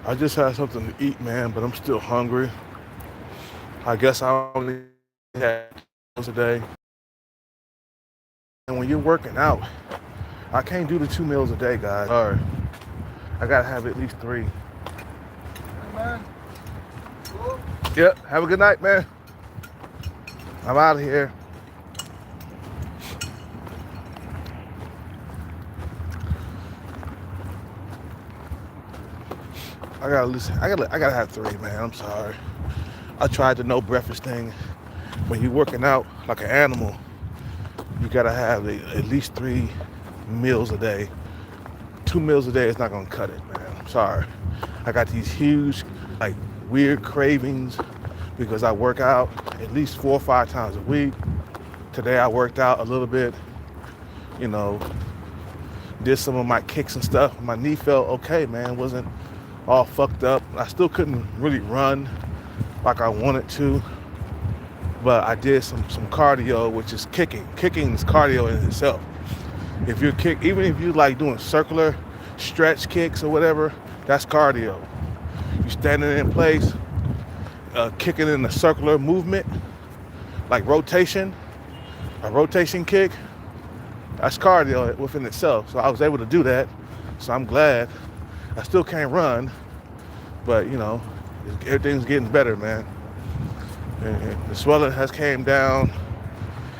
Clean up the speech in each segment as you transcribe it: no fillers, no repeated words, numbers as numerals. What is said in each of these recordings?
I just had something to eat, man, but I'm still hungry. I guess I only had 2 meals a day. And when you're working out, I can't do the 2 meals a day, guys. Sorry. I gotta have at least three. Hey man, cool. Yep. Have a good night, man. I'm out of here. I gotta listen. I gotta have three, man. I'm sorry. I tried the no breakfast thing. When you're working out like an animal, you gotta have at least 3 meals a day. 2 meals a day is not gonna cut it, man. I'm sorry. I got these huge, like weird cravings because I work out at least 4 or 5 times a week. Today I worked out a little bit, you know, did some of my kicks and stuff. My knee felt okay, man. Wasn't all fucked up. I still couldn't really run like I wanted to, but I did some cardio, which is kicking. Kicking is cardio in itself. If you kick, even if you like doing circular stretch kicks or whatever, that's cardio. You standing in place, kicking in a circular movement, like rotation, a rotation kick, that's cardio within itself. So I was able to do that. So I'm glad. I still can't run, but everything's getting better, man. And the swelling has came down.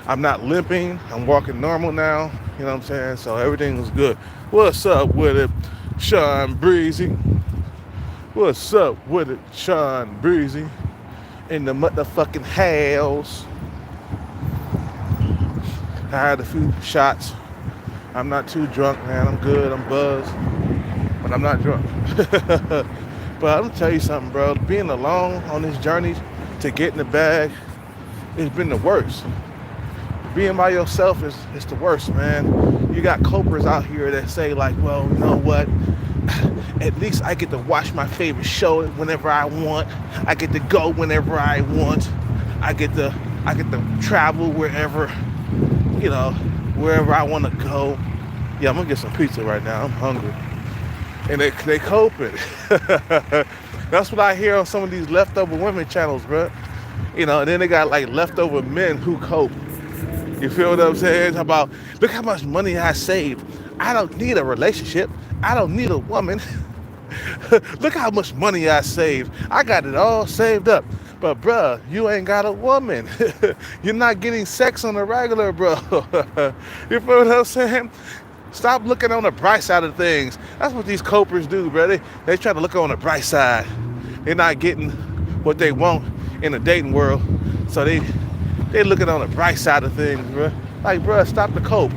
I'm not limping. I'm walking normal now. You know what I'm saying? So everything was good. What's up with it, Sean Breezy? What's up with it, Sean Breezy? In the motherfucking house. I had a few shots. I'm not too drunk, man. I'm good. I'm buzzed. But I'm not drunk. But I'm gonna tell you something, bro. Being alone on this journey to get in the bag, it's been the worst. Being by yourself is the worst, man. You got copers out here that say like, well, you know what? At least I get to watch my favorite show whenever I want. I get to go whenever I want. I get to travel wherever I want to go. Yeah, I'm gonna get some pizza right now. I'm hungry. And they coping. That's what I hear on some of these leftover women channels, bro. And then they got like leftover men who cope. You feel what I'm saying? About, look how much money I saved. I don't need a relationship. I don't need a woman. Look how much money I saved. I got it all saved up. But bruh, you ain't got a woman. You're not getting sex on the regular, bro. You feel what I'm saying? Stop looking on the bright side of things. That's what these copers do, bro. They try to look on the bright side. They're not getting what they want in the dating world. So they looking on the bright side of things, bro. Like, bro, stop the cope.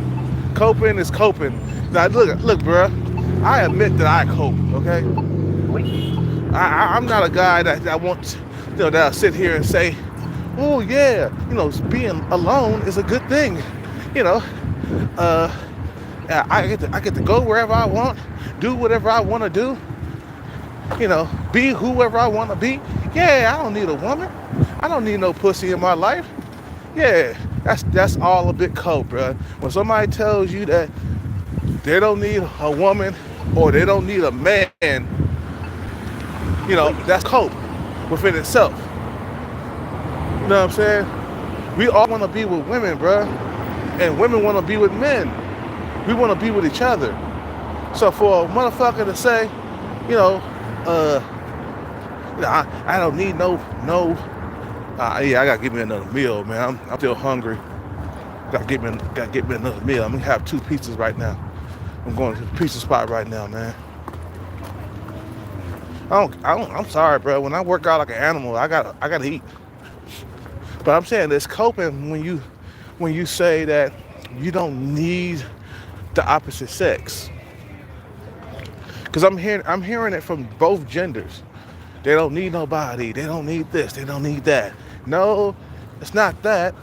Coping is coping. Now, look, bro. I admit that I cope, okay? I'm not a guy that wants, that'll sit here and say, oh, yeah, being alone is a good thing. I get to go wherever I want, do whatever I want to do, be whoever I want to be. Yeah, I don't need a woman. I don't need no pussy in my life. Yeah, that's all a bit cold, bro. When somebody tells you that they don't need a woman or they don't need a man, that's cope within itself. You know what I'm saying? We all want to be with women, bro, and women want to be with men. We want to be with each other. So for a motherfucker to say, I don't need no. Yeah, I gotta get me another meal, man. I'm still hungry. Gotta get me another meal. I'm gonna have 2 pizzas right now. I'm going to the pizza spot right now, man. I'm sorry, bro. When I work out like an animal, I gotta eat. But I'm saying there's coping when you say that you don't need the opposite sex. Because I'm hearing it from both genders. They don't need nobody. They don't need this. They don't need that. No, it's not that.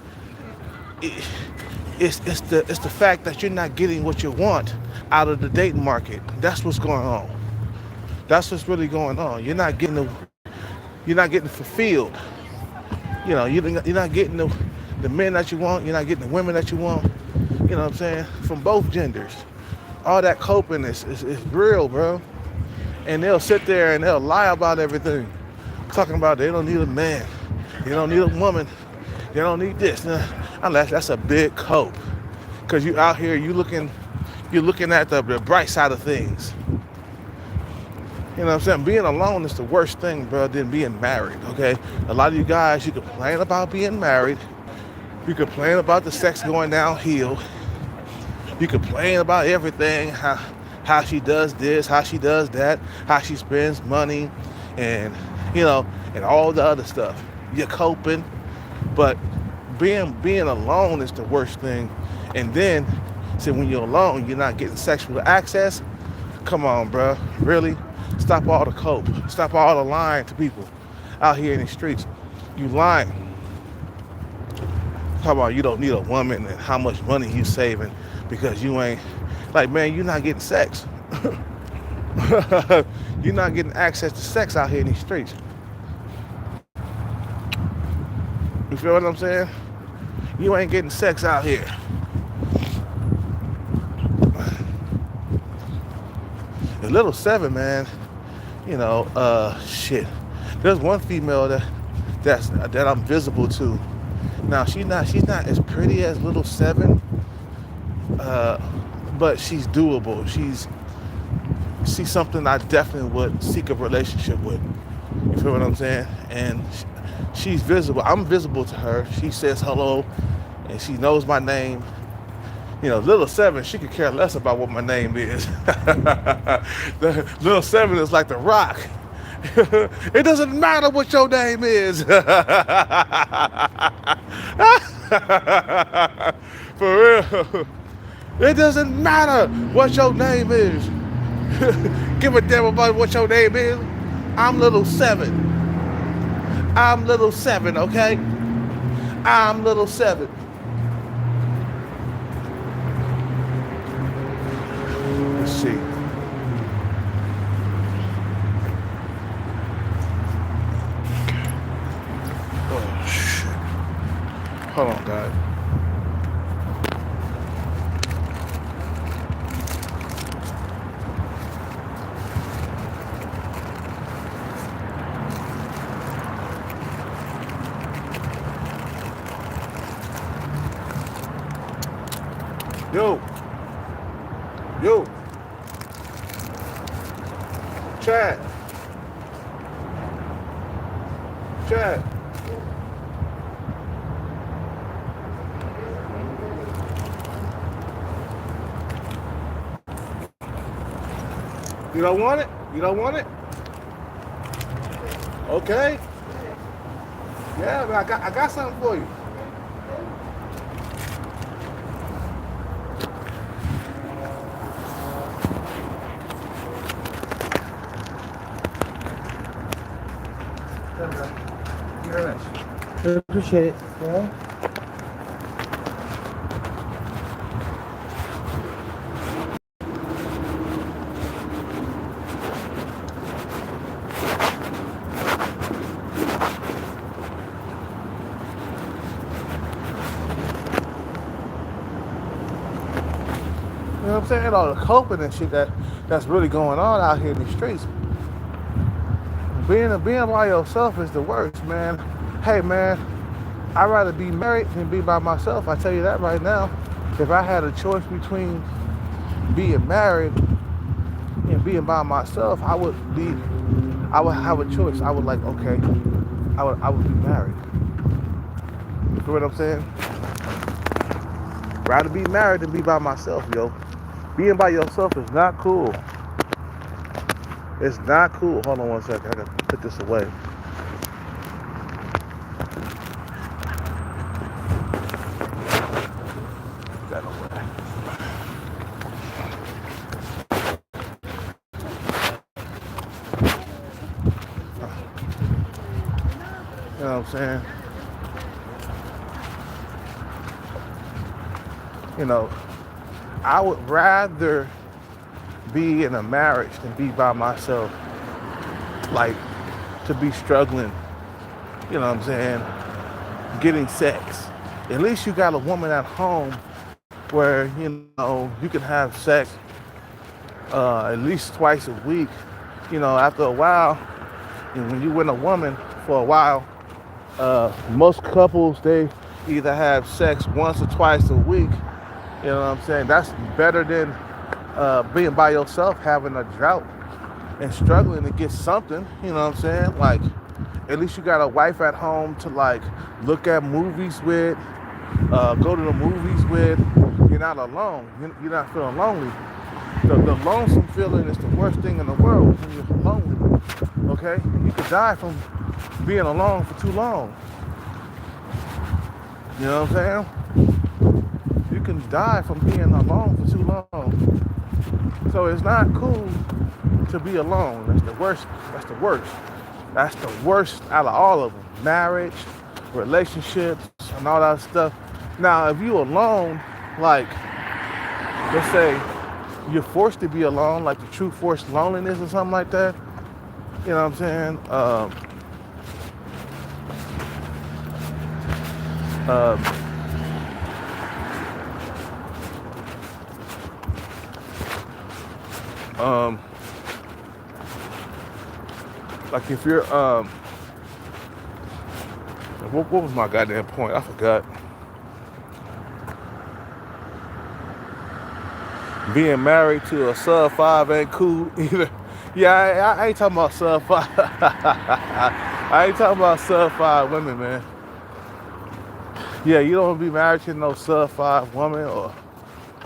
It's the fact that you're not getting what you want out of the dating market. That's what's going on. That's what's really going on. You're not getting fulfilled. You're not getting the men that you want. You're not getting the women that you want. You know what I'm saying? From both genders. All that coping is real, bro. and they'll sit there and they'll lie about everything, talking about they don't need a man, they don't need a woman, they don't need this. Nah, unless that's a big cope, cause you out here, you're looking at the bright side of things. You know what I'm saying? Being alone is the worst thing, bro, than being married. Okay, a lot of you guys, you complain about being married, you complain about the sex going downhill, you complain about everything, how she does this, how she does that, how she spends money, and and all the other stuff. You're coping, but being alone is the worst thing. And then, see, when you're alone, you're not getting sexual access. Come on, bro, really? Stop all the cope. Stop all the lying to people out here in the streets. You lying. Talk about you don't need a woman and how much money you saving because you ain't, like, man, you're not getting sex. You're not getting access to sex out here in these streets. You feel what I'm saying? You ain't getting sex out here. The little seven, man, shit. There's one female that I'm visible to. Now she's not as pretty as little seven, but she's doable. She's something I definitely would seek a relationship with. You feel what I'm saying? And she's visible. I'm visible to her. She says hello, and she knows my name. Little seven, she could care less about what my name is. The little seven is like the Rock. It doesn't matter what your name is. For real. It doesn't matter what your name is. Give a damn about what your name is. I'm little seven. I'm little seven, okay? I'm little seven. Let's see. Oh, shit. Hold on, guys. Yo. Chad. You don't want it? You don't want it? Okay. Yeah, but I got something for you. Thank you very much. I appreciate it. Yeah. You know what I'm saying? All the coping and shit that's really going on out here in the streets. Being by yourself is the worst, man. Hey, man, I'd rather be married than be by myself. I tell you that right now. If I had a choice between being married and being by myself, I would have a choice. I would I would be married. You feel what I'm saying? Rather be married than be by myself, yo. Being by yourself is not cool. It's not cool. Hold on one second. I gotta put this away. Put that away. You know what I'm saying? I would rather be in a marriage than be by myself. Like, to be struggling, you know what I'm saying, getting sex. At least you got a woman at home where, you can have sex at least twice a week after a while, and when you with a woman for a while, most couples they either have sex once or twice a week. You know what I'm saying? That's better than being by yourself, having a drought and struggling to get something. You know what I'm saying? Like, at least you got a wife at home to like look at movies with, go to the movies with. You're not alone. You're not feeling lonely. The lonesome feeling is the worst thing in the world when you're lonely. Okay? You could die from being alone for too long. You know what I'm saying? You can die from being alone for too long. So it's not cool to be alone. That's the worst. That's the worst. That's the worst out of all of them. Marriage, relationships, and all that stuff. Now, if you alone, like, let's say you're forced to be alone, like the true forced loneliness or something like that. You know what I'm saying? Like if you're what was my goddamn point? I forgot. Being married to a sub 5 ain't cool either. Yeah, I ain't talking about sub 5. I ain't talking about sub 5 women, man. Yeah, you don't want to be married to no sub 5 woman or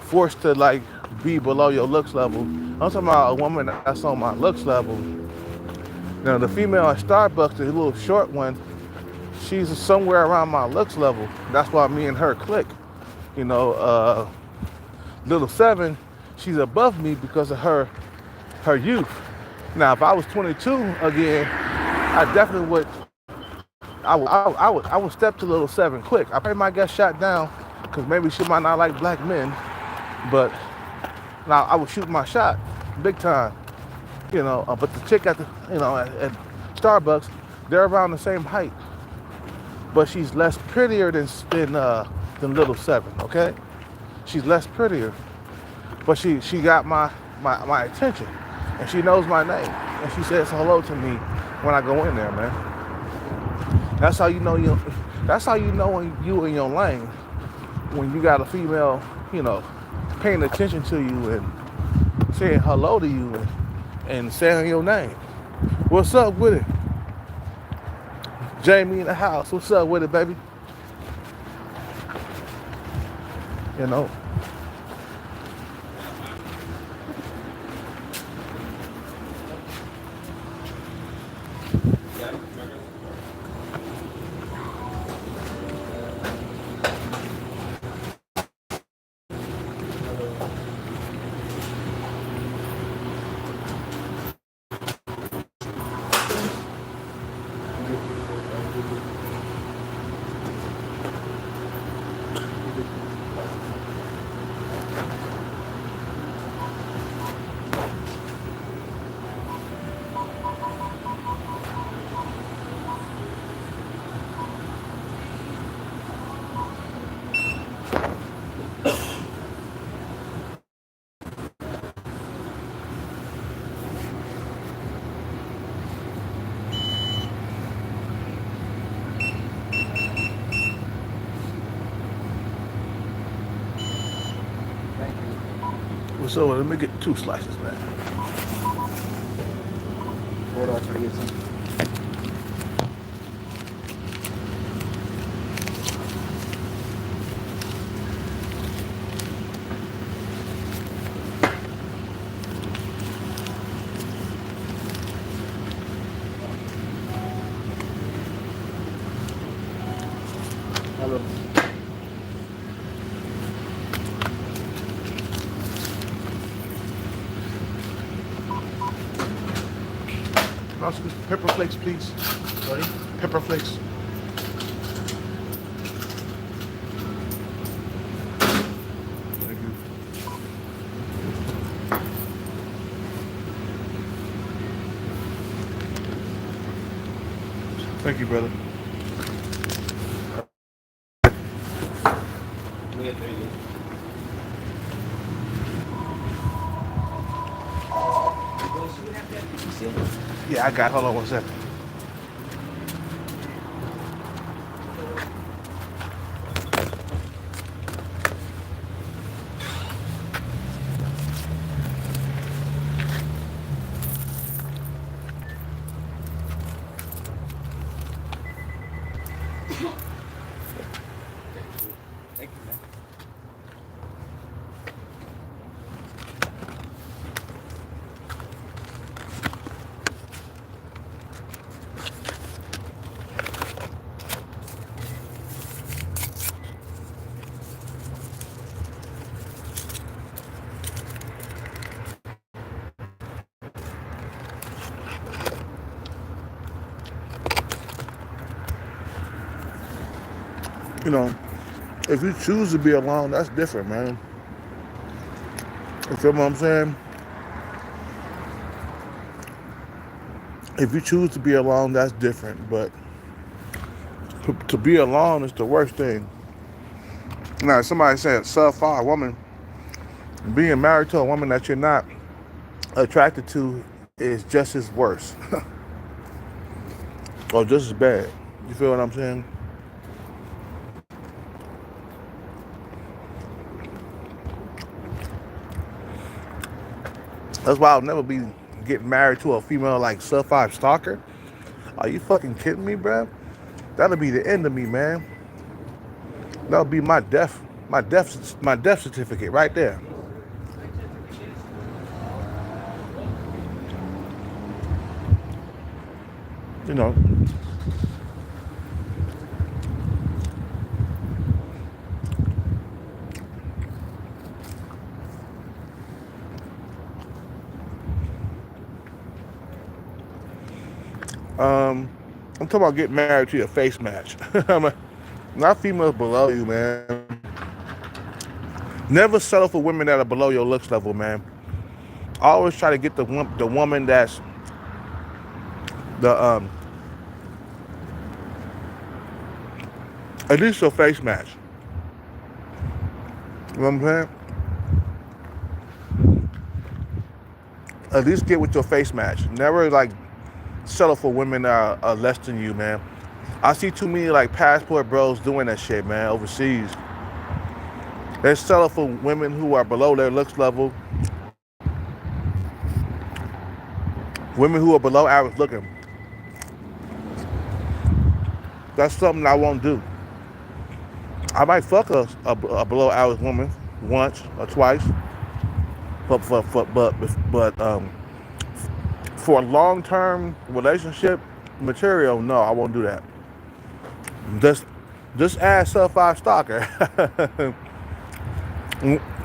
forced to like be below your looks level. I'm talking about a woman that's on my looks level. Now the female at Starbucks, the little short one, she's somewhere around my looks level. That's why me and her click. Little 7, she's above me because of her youth. Now, if I was 22 again, I definitely would. I would step to little 7 quick. I probably might get shot down because maybe she might not like black men, but now I would shoot my shot, big time. But the chick at the at Starbucks, they're around the same height, but she's less prettier than little 7. Okay, she's less prettier, but she got my attention, and she knows my name, and she says hello to me when I go in there, man. That's how you know That's how you know when you in your lane, when you got a female, paying attention to you and saying hello to you and saying your name. What's up with it? Jamie in the house. What's up with it, baby? You know. So let me get 2 slices, man. Hold on, try to get some. Hello. Pepper flakes, please. Sorry? Pepper flakes. Thank you. Thank you, brother. see. Yeah, I got it. Hold on one second. Thank you, man. You know, if you choose to be alone, that's different, man. You feel what I'm saying? If you choose to be alone, that's different. But to be alone is the worst thing. Now, somebody said, sub-5 woman, being married to a woman that you're not attracted to is just as worse. Or just as bad. You feel what I'm saying? That's why I'll never be getting married to a female like sub-5 stalker. Are you fucking kidding me, bruh? That'll be the end of me, man. That'll be my death certificate right there. You know, I'm talking about getting married to your face match. Not females below you, man. Never settle for women that are below your looks level, man. Always try to get the woman that's the at least your face match. You know what I'm saying? At least get with your face match. Never like settle for women that are less than you, man. I see too many like passport bros doing that shit, man, overseas. They settle for women who are below their looks level, women who are below average looking. That's something I won't do. I might fuck a below average woman once or twice, but for a long term relationship material, no, I won't do that. Just ask sub-5 stalker.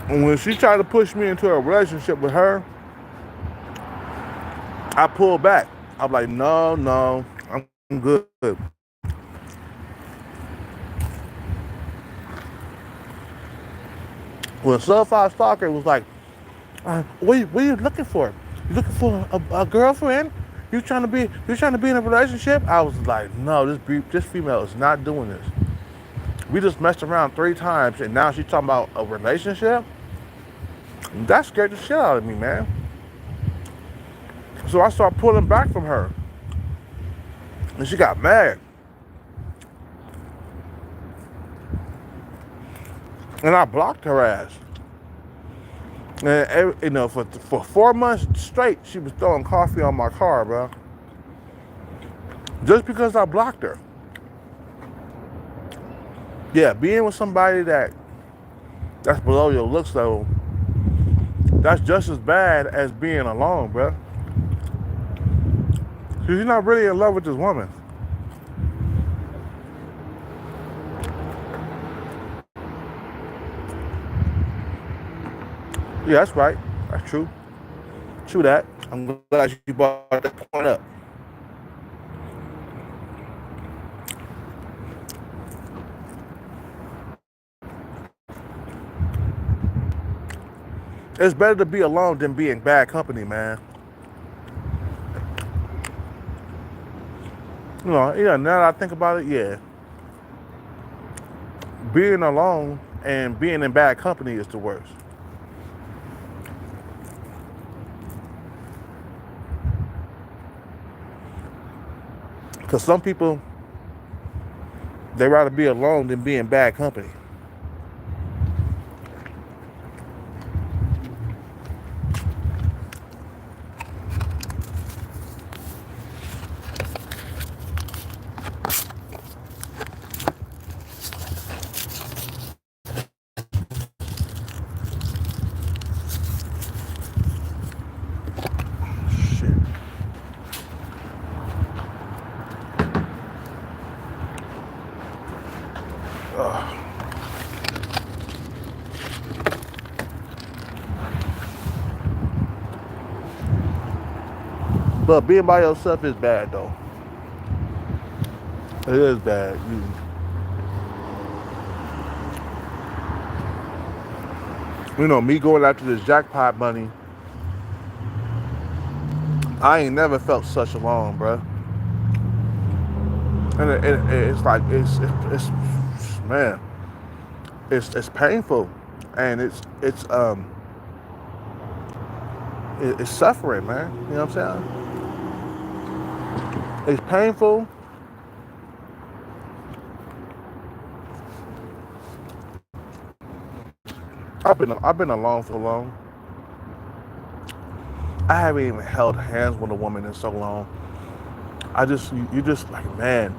When she tried to push me into a relationship with her, I pulled back. I'm like, no, I'm good. Well, sub-5 stalker was like, what are you looking for? You looking for a girlfriend? You trying to be in a relationship? I was like, no, this female is not doing this. We just messed around 3 times, and now she's talking about a relationship. That scared the shit out of me, man. So I started pulling back from her, and she got mad. And I blocked her ass. And you know, for 4 months straight, she was throwing coffee on my car, bro. Just because I blocked her. Yeah, being with somebody that's below your looks level, that's just as bad as being alone, bro. Cause you're not really in love with this woman. Yeah, that's right. That's true. True that. I'm glad you brought that point up. It's better to be alone than be in bad company, man. You know, yeah, now that I think about it, yeah. Being alone and being in bad company is the worst. Because some people, they rather be alone than be in bad company. Shit. But being by yourself is bad, though. It is bad. You know, me going after this jackpot money, I ain't never felt such alone, bro. And it's like it's man, it's painful, and it's suffering, man. You know what I'm saying? It's painful. I've been alone for long. I haven't even held hands with a woman in so long. You just like, man.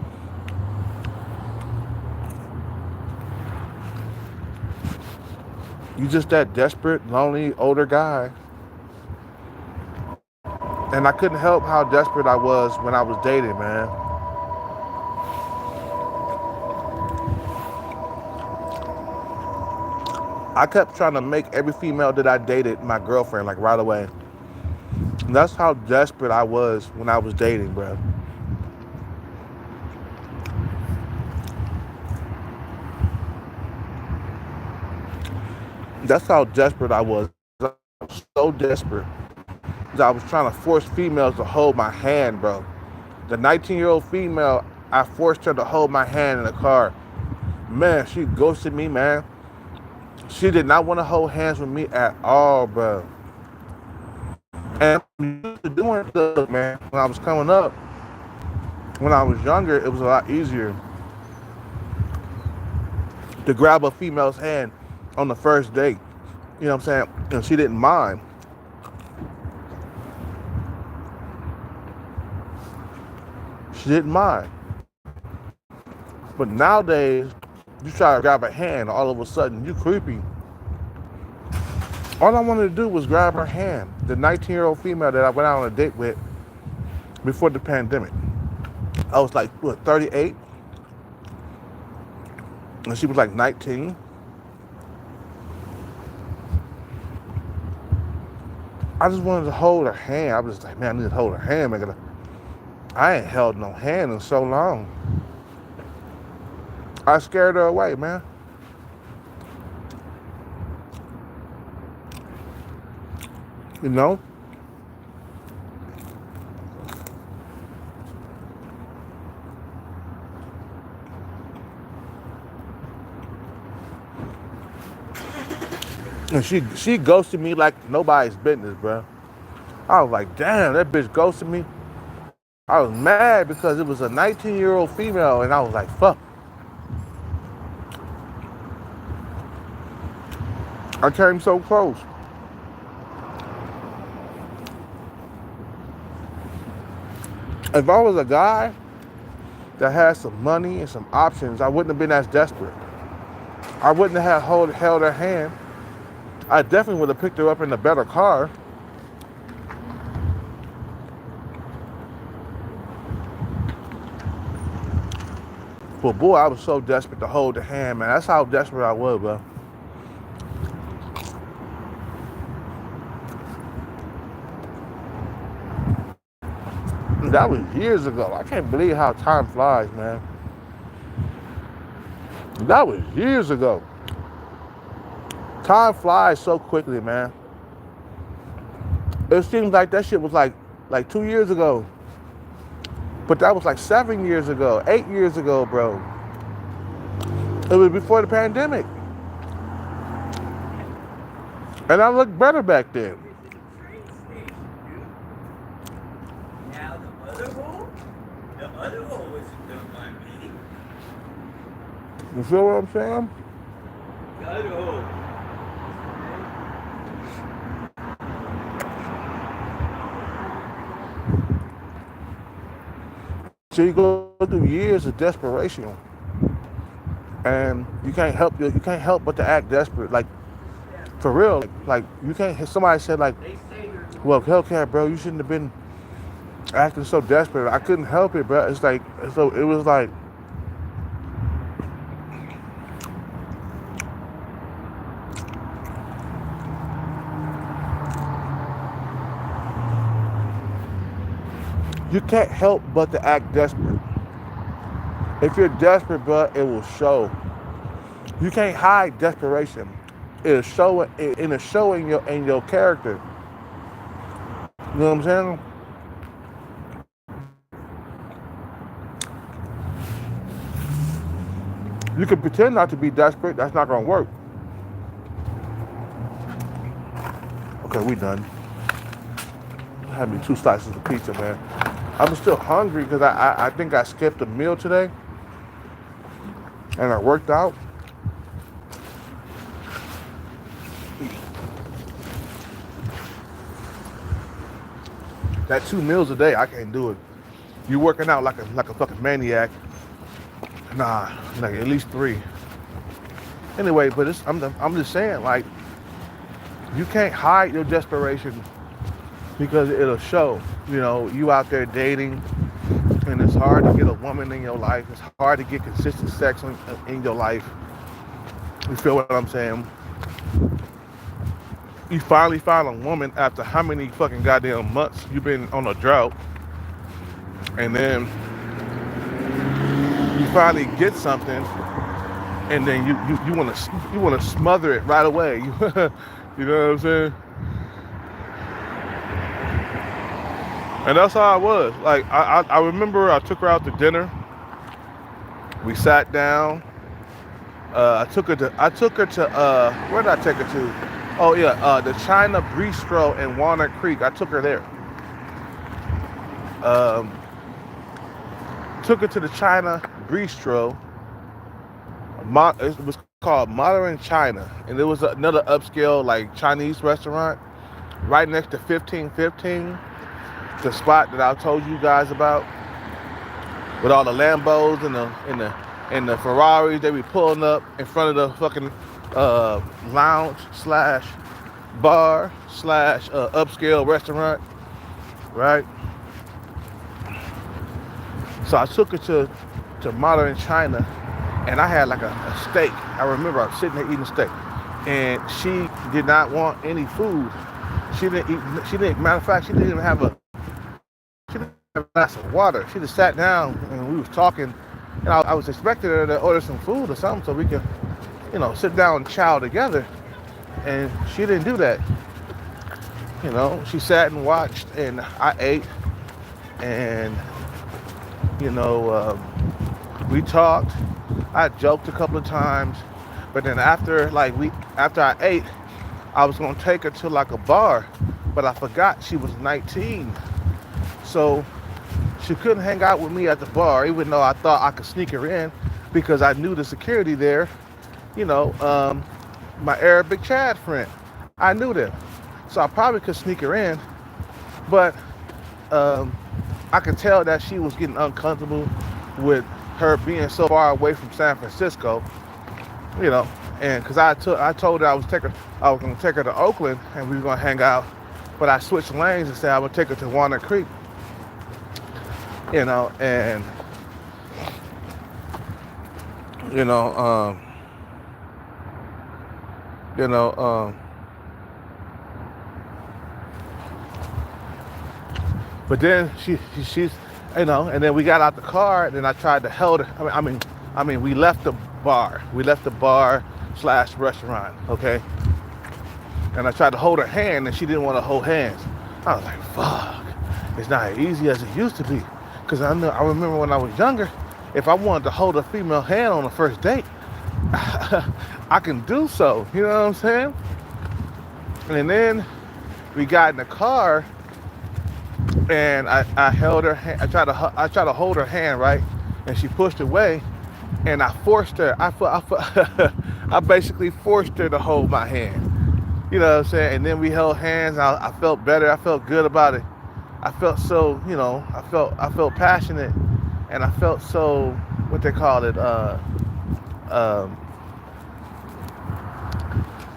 You just that desperate, lonely, older guy. And I couldn't help how desperate I was when I was dating, man. I kept trying to make every female that I dated my girlfriend, like right away. And that's how desperate I was when I was dating, bro. That's how desperate I was. I was so desperate that I was trying to force females to hold my hand, bro. The 19-year-old female, I forced her to hold my hand in the car. Man, she ghosted me, man. She did not want to hold hands with me at all, bro. And I'm used to doing stuff, man. When I was coming up, when I was younger, it was a lot easier to grab a female's hand on the first date. You know what I'm saying? And she didn't mind. She didn't mind. But nowadays, you try to grab a hand, all of a sudden, you creepy. All I wanted to do was grab her hand. The 19-year-old female that I went out on a date with before the pandemic. I was like, what, 38? And she was like 19. I just wanted to hold her hand. I was just like, man, I need to hold her hand, man. I ain't held no hand in so long. I scared her away, man. You know? And she ghosted me like nobody's business, bro. I was like, damn, that bitch ghosted me. I was mad because it was a 19-year-old female, and I was like, fuck. I came so close. If I was a guy that had some money and some options, I wouldn't have been as desperate. I wouldn't have held her hand. I definitely would have picked her up in a better car. But boy, I was so desperate to hold the hand, man. That's how desperate I was, bro. That was years ago. I can't believe how time flies, man. That was years ago. Time flies so quickly, man. It seems like that shit was like 2 years ago. But that was like 7 years ago, 8 years ago, bro. It was before the pandemic. And I looked better back then. Now the other hole You feel what I'm saying? So you go through years of desperation, and you can't help but to act desperate. Like for real, like you can't. Somebody said like, well, Hellcat, bro, you shouldn't have been acting so desperate. I couldn't help it, bro. It's like so. It was like you can't help but to act desperate. If you're desperate, bro, it will show. You can't hide desperation. It'll show in your character. You know what I'm saying? You can pretend not to be desperate. That's not gonna work. Okay, we done. I had me 2 slices of pizza, man. I'm still hungry because I think I skipped a meal today, and I worked out. That 2 meals a day, I can't do it. You working out like a fucking maniac. Nah, like at least 3. Anyway, but I'm just saying, like, you can't hide your desperation because it'll show. You know, you out there dating, and it's hard to get a woman in your life. It's hard to get consistent sex in your life. You feel what I'm saying? You finally found a woman after how many fucking goddamn months you've been on a drought, and then you finally get something, and then you want to smother it right away. You know what I'm saying? And that's how I was. Like I remember I took her out to dinner. We sat down. I took her to where did I take her to? Oh yeah, the China Bistro in Walnut Creek. I took her there. Took her to the China Bistro. It was called Modern China, and it was another upscale like Chinese restaurant right next to 1515, the spot that I told you guys about, with all the Lambos and the Ferraris. They be pulling up in front of the fucking lounge slash bar slash upscale restaurant, right? So I took her to Modern China, and I had like a steak. I remember I was sitting there eating steak, and she did not want any food. She didn't eat. Matter of fact, she didn't even have a glass of water. She just sat down and we was talking, and I was expecting her to order some food or something so we could, sit down and chow together. And she didn't do that. She sat and watched, and I ate, and we talked. I joked a couple of times, but then after I ate, I was gonna take her to like a bar, but I forgot she was 19, so she couldn't hang out with me at the bar, even though I thought I could sneak her in because I knew the security there. My Arabic Chad friend, I knew them, so I probably could sneak her in, but I could tell that she was getting uncomfortable with her being so far away from San Francisco, and because I told her I was going to take her to Oakland and we were going to hang out, but I switched lanes and said I would take her to Walnut Creek, and but then she's, and then we got out the car, and then I tried to hold her. I mean, we left the bar. We left the bar slash restaurant, okay? And I tried to hold her hand, and she didn't want to hold hands. I was like, fuck, it's not as easy as it used to be. Because I remember when I was younger, if I wanted to hold a female hand on the first date, I can do so, you know what I'm saying? And then we got in the car, and I held her hand. I tried to hold her hand, right? And she pushed away, and I forced her. I basically forced her to hold my hand. You know what I'm saying? And then we held hands. I felt better. I felt good about it. I felt so, I felt passionate, and I felt so, what they call it, um,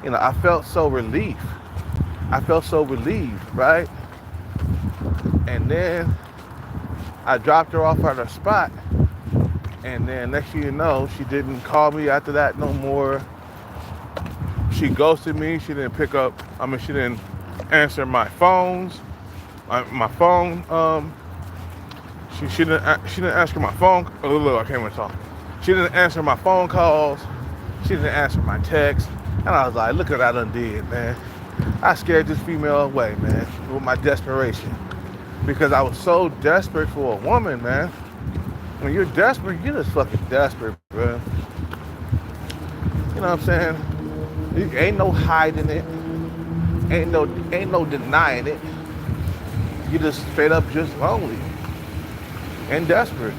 I felt so relief. I felt so relieved, right? And then I dropped her off at her spot, and then next thing you know, she didn't call me after that no more. She ghosted me. She didn't pick up. She didn't answer my phones. My phone. She didn't answer my phone. Oh, look, I can't even talk. She didn't answer my phone calls. She didn't answer my texts. And I was like, look at what I done did, man. I scared this female away, man, with my desperation. Because I was so desperate for a woman, man. When you're desperate, you're just fucking desperate, bro. You know what I'm saying? Ain't no hiding it. Ain't no denying it. You just straight up just lonely and desperate.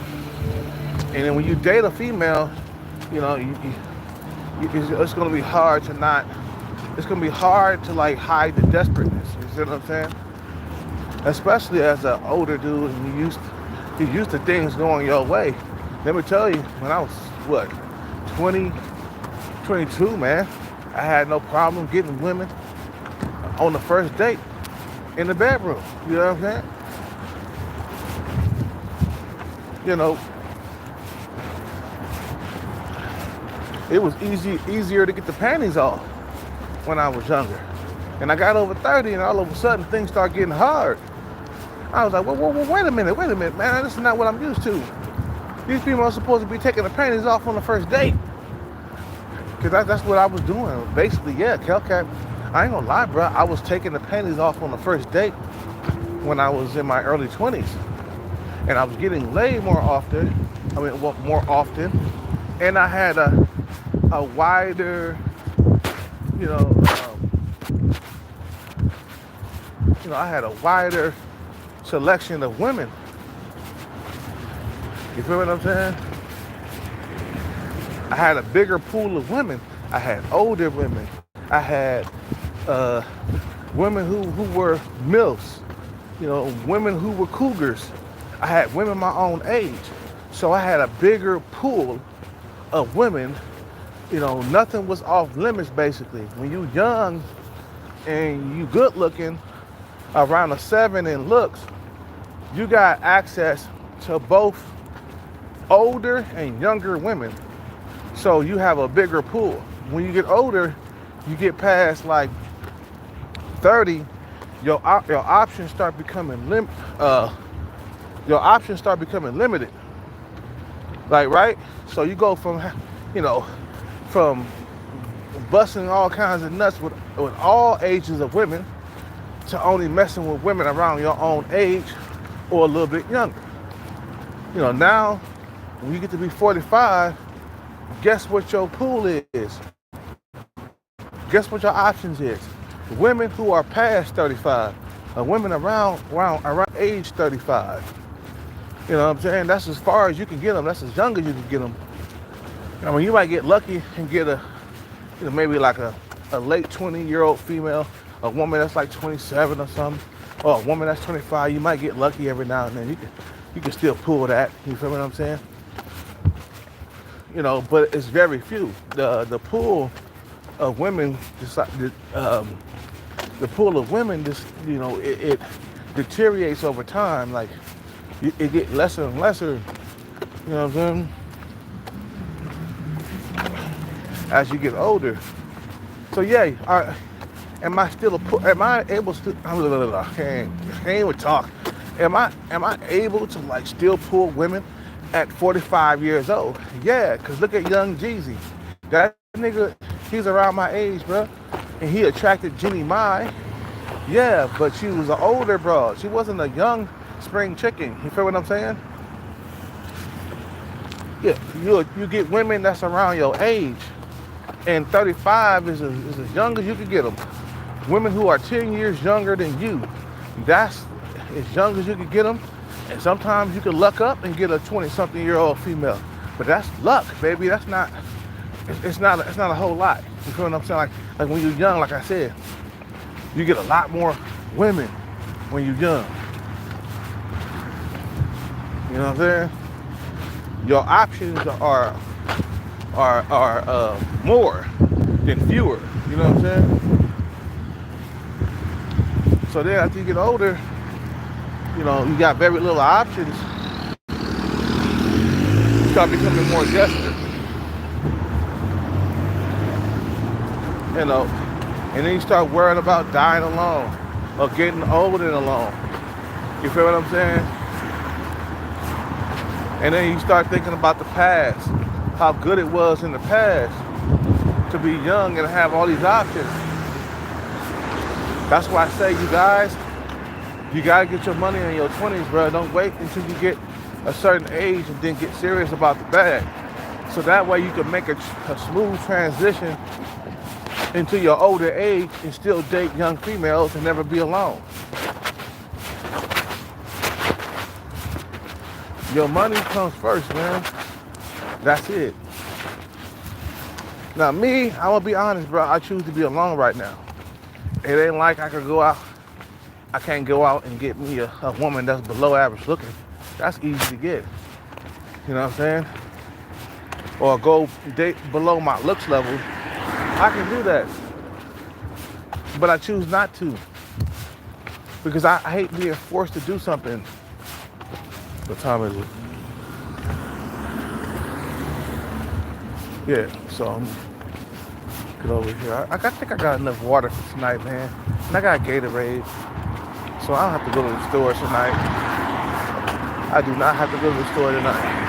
And then when you date a female, it's gonna be hard to not. It's gonna be hard to like hide the desperateness. You see what I'm saying? Especially as an older dude and you used to things going your way. Let me tell you, when I was 20, 22, man, I had no problem getting women on the first date in the bedroom. You know what I'm saying? It was easier to get the panties off when I was younger. And I got over 30 and all of a sudden things start getting hard. I was like, well, wait a minute, man. This is not what I'm used to. These people are supposed to be taking the panties off on the first date. Because that's what I was doing. Basically, yeah, Kelcat, I ain't gonna lie, bro. I was taking the panties off on the first date when I was in my early 20s. And I was getting laid more often. More often. And I had a wider, I had a wider selection of women. You feel what I'm saying? I had a bigger pool of women. I had older women. I had women who were MILFs, women who were cougars. I had women my own age. So I had a bigger pool of women. Nothing was off limits basically. When you young and you good looking, around a 7 in looks, you got access to both older and younger women. So you have a bigger pool. When you get older, you get past like 30, your options start becoming limited. Like, right? So you go from busting all kinds of nuts with all ages of women to only messing with women around your own age or a little bit younger. Now when you get to be 45, guess what your pool is? Guess what your options is? Women who are past 35, women around age 35. You know what I'm saying? That's as far as you can get them. That's as young as you can get them. You might get lucky and get maybe like a late 20-year-old female, a woman that's like 27 or something, or a woman that's 25. You might get lucky every now and then. You can still pull that. You feel what I'm saying? But it's very few. The pool of women, it deteriorates over time. Like it gets lesser and lesser. You know what I'm saying? As you get older. So yeah, am I able to? I can't even talk. Am I able to like still pull women at 45 years old? Yeah, cause look at young Jeezy. That nigga, he's around my age, bro, and he attracted Jeannie Mai. Yeah, but she was an older broad. She wasn't a young spring chicken. You feel what I'm saying? Yeah, you get women that's around your age, and 35 is as young as you can get them. Women who are 10 years younger than you, that's as young as you can get them. And sometimes you can luck up and get a 20-something-year-old female. But that's luck, baby. That's not. It's not a whole lot. You feel what I'm saying? Like when you're young, like I said, you get a lot more women when you're young. You know what I'm saying? Your options are more than fewer. You know what I'm saying? So then after you get older, you know, you got very little options. You start becoming more desperate. You know, and then you start worrying about dying alone or getting old and alone. You feel what I'm saying? And then you start thinking about the past, how good it was in the past to be young and have all these options. That's why I say, you guys, you gotta get your money in your 20s, bro. Don't wait until you get a certain age and then get serious about the bag. So that way you can make a smooth transition into your older age and still date young females and never be alone. Your money comes first, man. That's it. Now me, I'm gonna be honest, bro. I choose to be alone right now. It ain't like I could go out. I can't go out and get me a woman that's below average looking. That's easy to get. You know what I'm saying? Or go date below my looks level. I can do that. But I choose not to. Because I hate being forced to do something. What time is it? Yeah, so I'm get over here. I think I got enough water for tonight, man. And I got Gatorade. So I don't have to go to the store tonight. I do not have to go to the store tonight.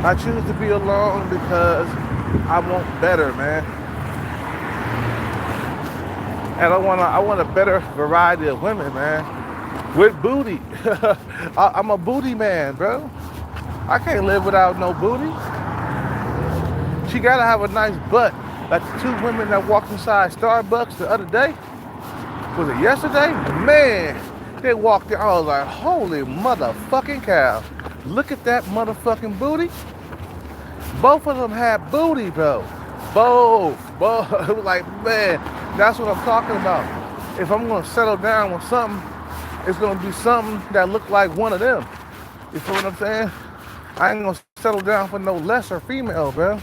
I choose to be alone because I want better, man. And I want a better variety of women, man. With booty. I'm a booty man, bro. I can't live without no booty. She gotta have a nice butt. Like the two women that walked inside Starbucks the other day. Was it yesterday? Man, they walked in. I was like, holy motherfucking cow. Look at that motherfucking booty. Both of them had booty, bro. Both. It was like, man, that's what I'm talking about. If I'm gonna settle down with something, it's gonna be something that look like one of them. You feel what I'm saying? I ain't gonna settle down for no lesser female, bro.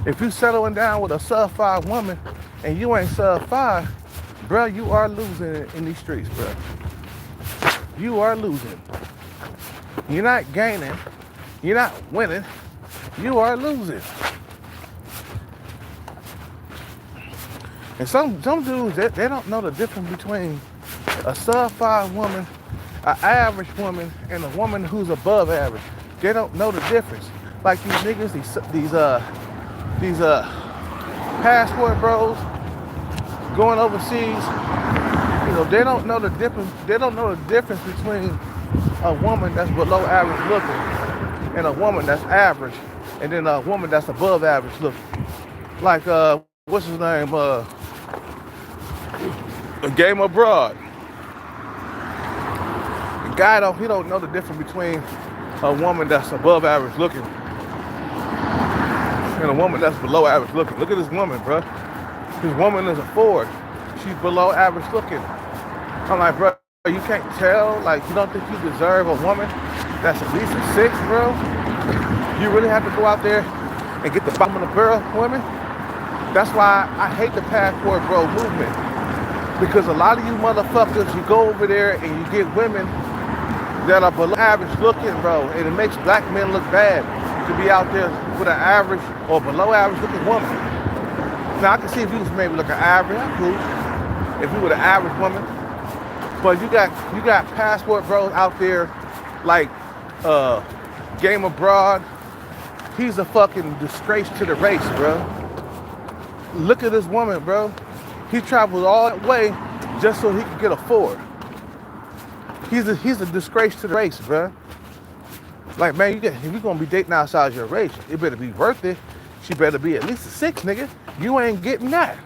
If you settling down with a sub-5 woman and you ain't sub-5, bro, you are losing in these streets, bro. You are losing. You're not gaining. You're not winning. You are losing. And some dudes, they don't know the difference between a sub-5 woman, an average woman, and a woman who's above average. They don't know the difference. Like these niggas, these passport bros going overseas, you know, they don't know the difference. They don't know the difference between a woman that's below average looking and a woman that's average, and then a woman that's above average looking. Like what's his name? A Game Abroad. The guy don't know the difference between a woman that's above average looking and a woman that's below average looking. Look at this woman, bro. This woman is a 4. She's below average looking. I'm like, bro, you can't tell? Like, you don't think you deserve a woman that's at least a 6, bro? You really have to go out there and get the bottom of the barrel women? That's why I hate the passport bro movement. Because a lot of you motherfuckers, you go over there and you get women that are below average looking, bro, and it makes black men look bad to be out there with an average or below average looking woman. Now I can see if you was maybe like an average, cool. If you were an average woman, but you got passport bros out there like Game Abroad. He's a fucking disgrace to the race, bro. Look at this woman, bro. He traveled all that way just so he could get a 4. He's a disgrace to the race, bro. Like, man, if you're gonna be dating outside your race, it better be worth it. She better be at least a 6, nigga. You ain't getting that.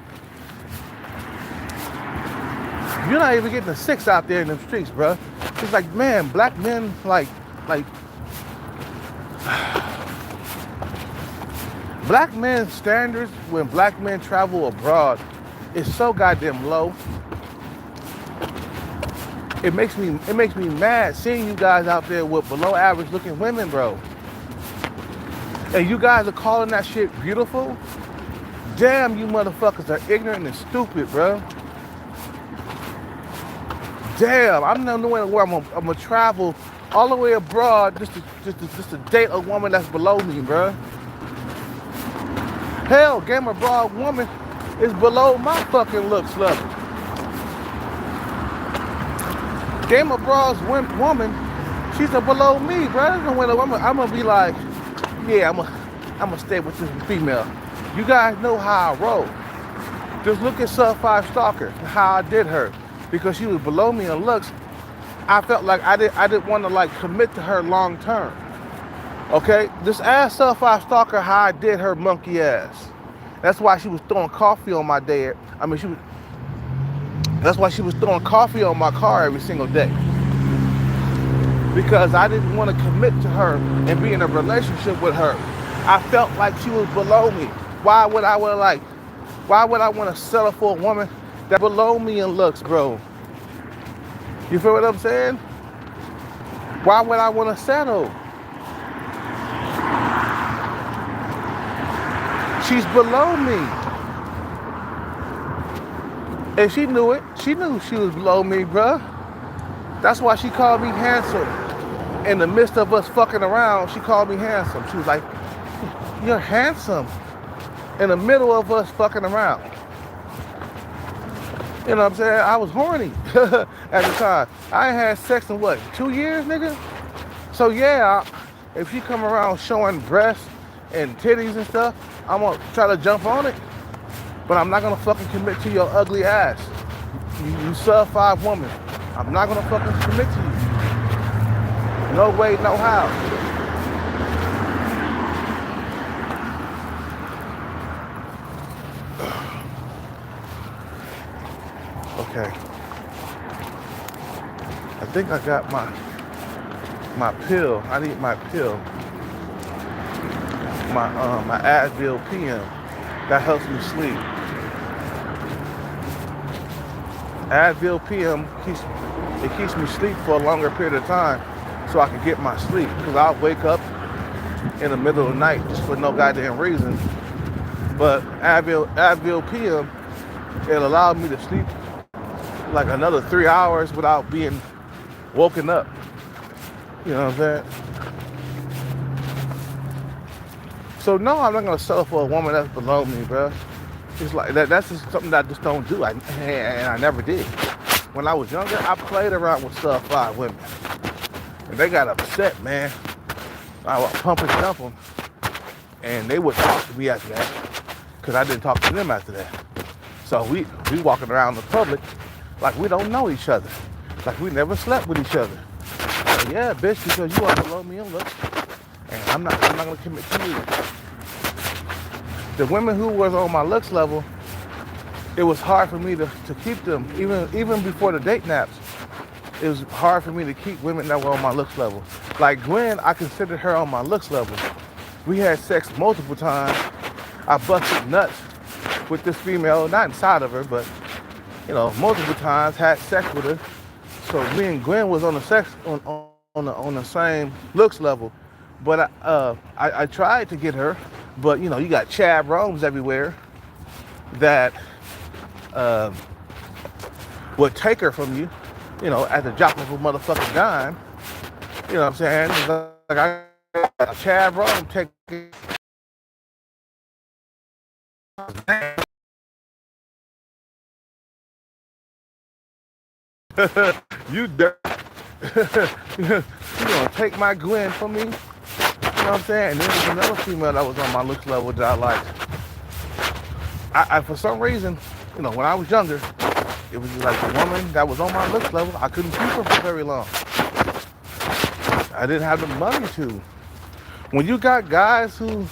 You're not even getting a 6 out there in them streets, bro. It's like, man, black men, like, black men's standards when black men travel abroad is so goddamn low. It makes me mad seeing you guys out there with below average looking women, bro. And you guys are calling that shit beautiful? Damn, you motherfuckers are ignorant and stupid, bro. Damn, I'm not knowing where I'm gonna travel all the way abroad just to date a woman that's below me, bro. Hell, game abroad woman is below my fucking looks level. Game abroad's woman, she's a below me, bro. I'm gonna be like, yeah, I'm gonna stay with this female. You guys know how I roll. Just look at Sub 5 Stalker, how I did her. Because she was below me in looks, I felt like I didn't want to like commit to her long term. Okay? Just ask Sub 5 Stalker how I did her monkey ass. That's why she was throwing coffee on my dad. That's why she was throwing coffee on my car every single day. Because I didn't want to commit to her and be in a relationship with her. I felt like she was below me. Why would I want to settle for a woman that below me in looks, bro? You feel what I'm saying? Why would I want to settle? She's below me. And she knew it. She knew she was below me, bro. That's why she called me handsome. In the midst of us fucking around, she called me handsome. She was like, you're handsome. In the middle of us fucking around. You know what I'm saying? I was horny at the time. I ain't had sex in what, 2 years, nigga? So yeah, if she come around showing breasts and titties and stuff, I'm gonna try to jump on it. But I'm not gonna fucking commit to your ugly ass. You Sub 5 woman. I'm not gonna fucking commit to you. No way, no how. Okay. I think I got my pill. I need my pill. My Advil PM. That helps me sleep. Advil PM keeps me sleep for a longer period of time so I can get my sleep. Because I'll wake up in the middle of the night just for no goddamn reason. But Advil PM, it'll allow me to sleep like another 3 hours without being woken up. You know what I'm saying? So no, I'm not gonna settle for a woman that's below me, bro. It's like that's just something that I just don't do. And I never did. When I was younger, I played around with Sub 5 women. And they got upset, man. I would pump and dump them. And they would talk to me after that. Because I didn't talk to them after that. So we walking around the public like we don't know each other. Like we never slept with each other. So, yeah, bitch, because you are below me in looks. And I'm not gonna commit to you. The women who was on my looks level, it was hard for me to keep them. Even before the date naps, it was hard for me to keep women that were on my looks level. Like Gwen, I considered her on my looks level. We had sex multiple times. I busted nuts with this female, not inside of her, but multiple times, had sex with her. So me and Gwen was on the same looks level. But I tried to get her, but you got Chad Romes everywhere that would take her from you, at the drop of a motherfucking dime. You know what I'm saying? It's like I got Chad Rome taking you dirt. You gonna take my Gwen from me? You know what I'm saying? And then there's another female that was on my looks level that I liked. I for some reason, when I was younger, it was like the woman that was on my looks level, I couldn't keep her for very long. I didn't have the money to. When you got guys who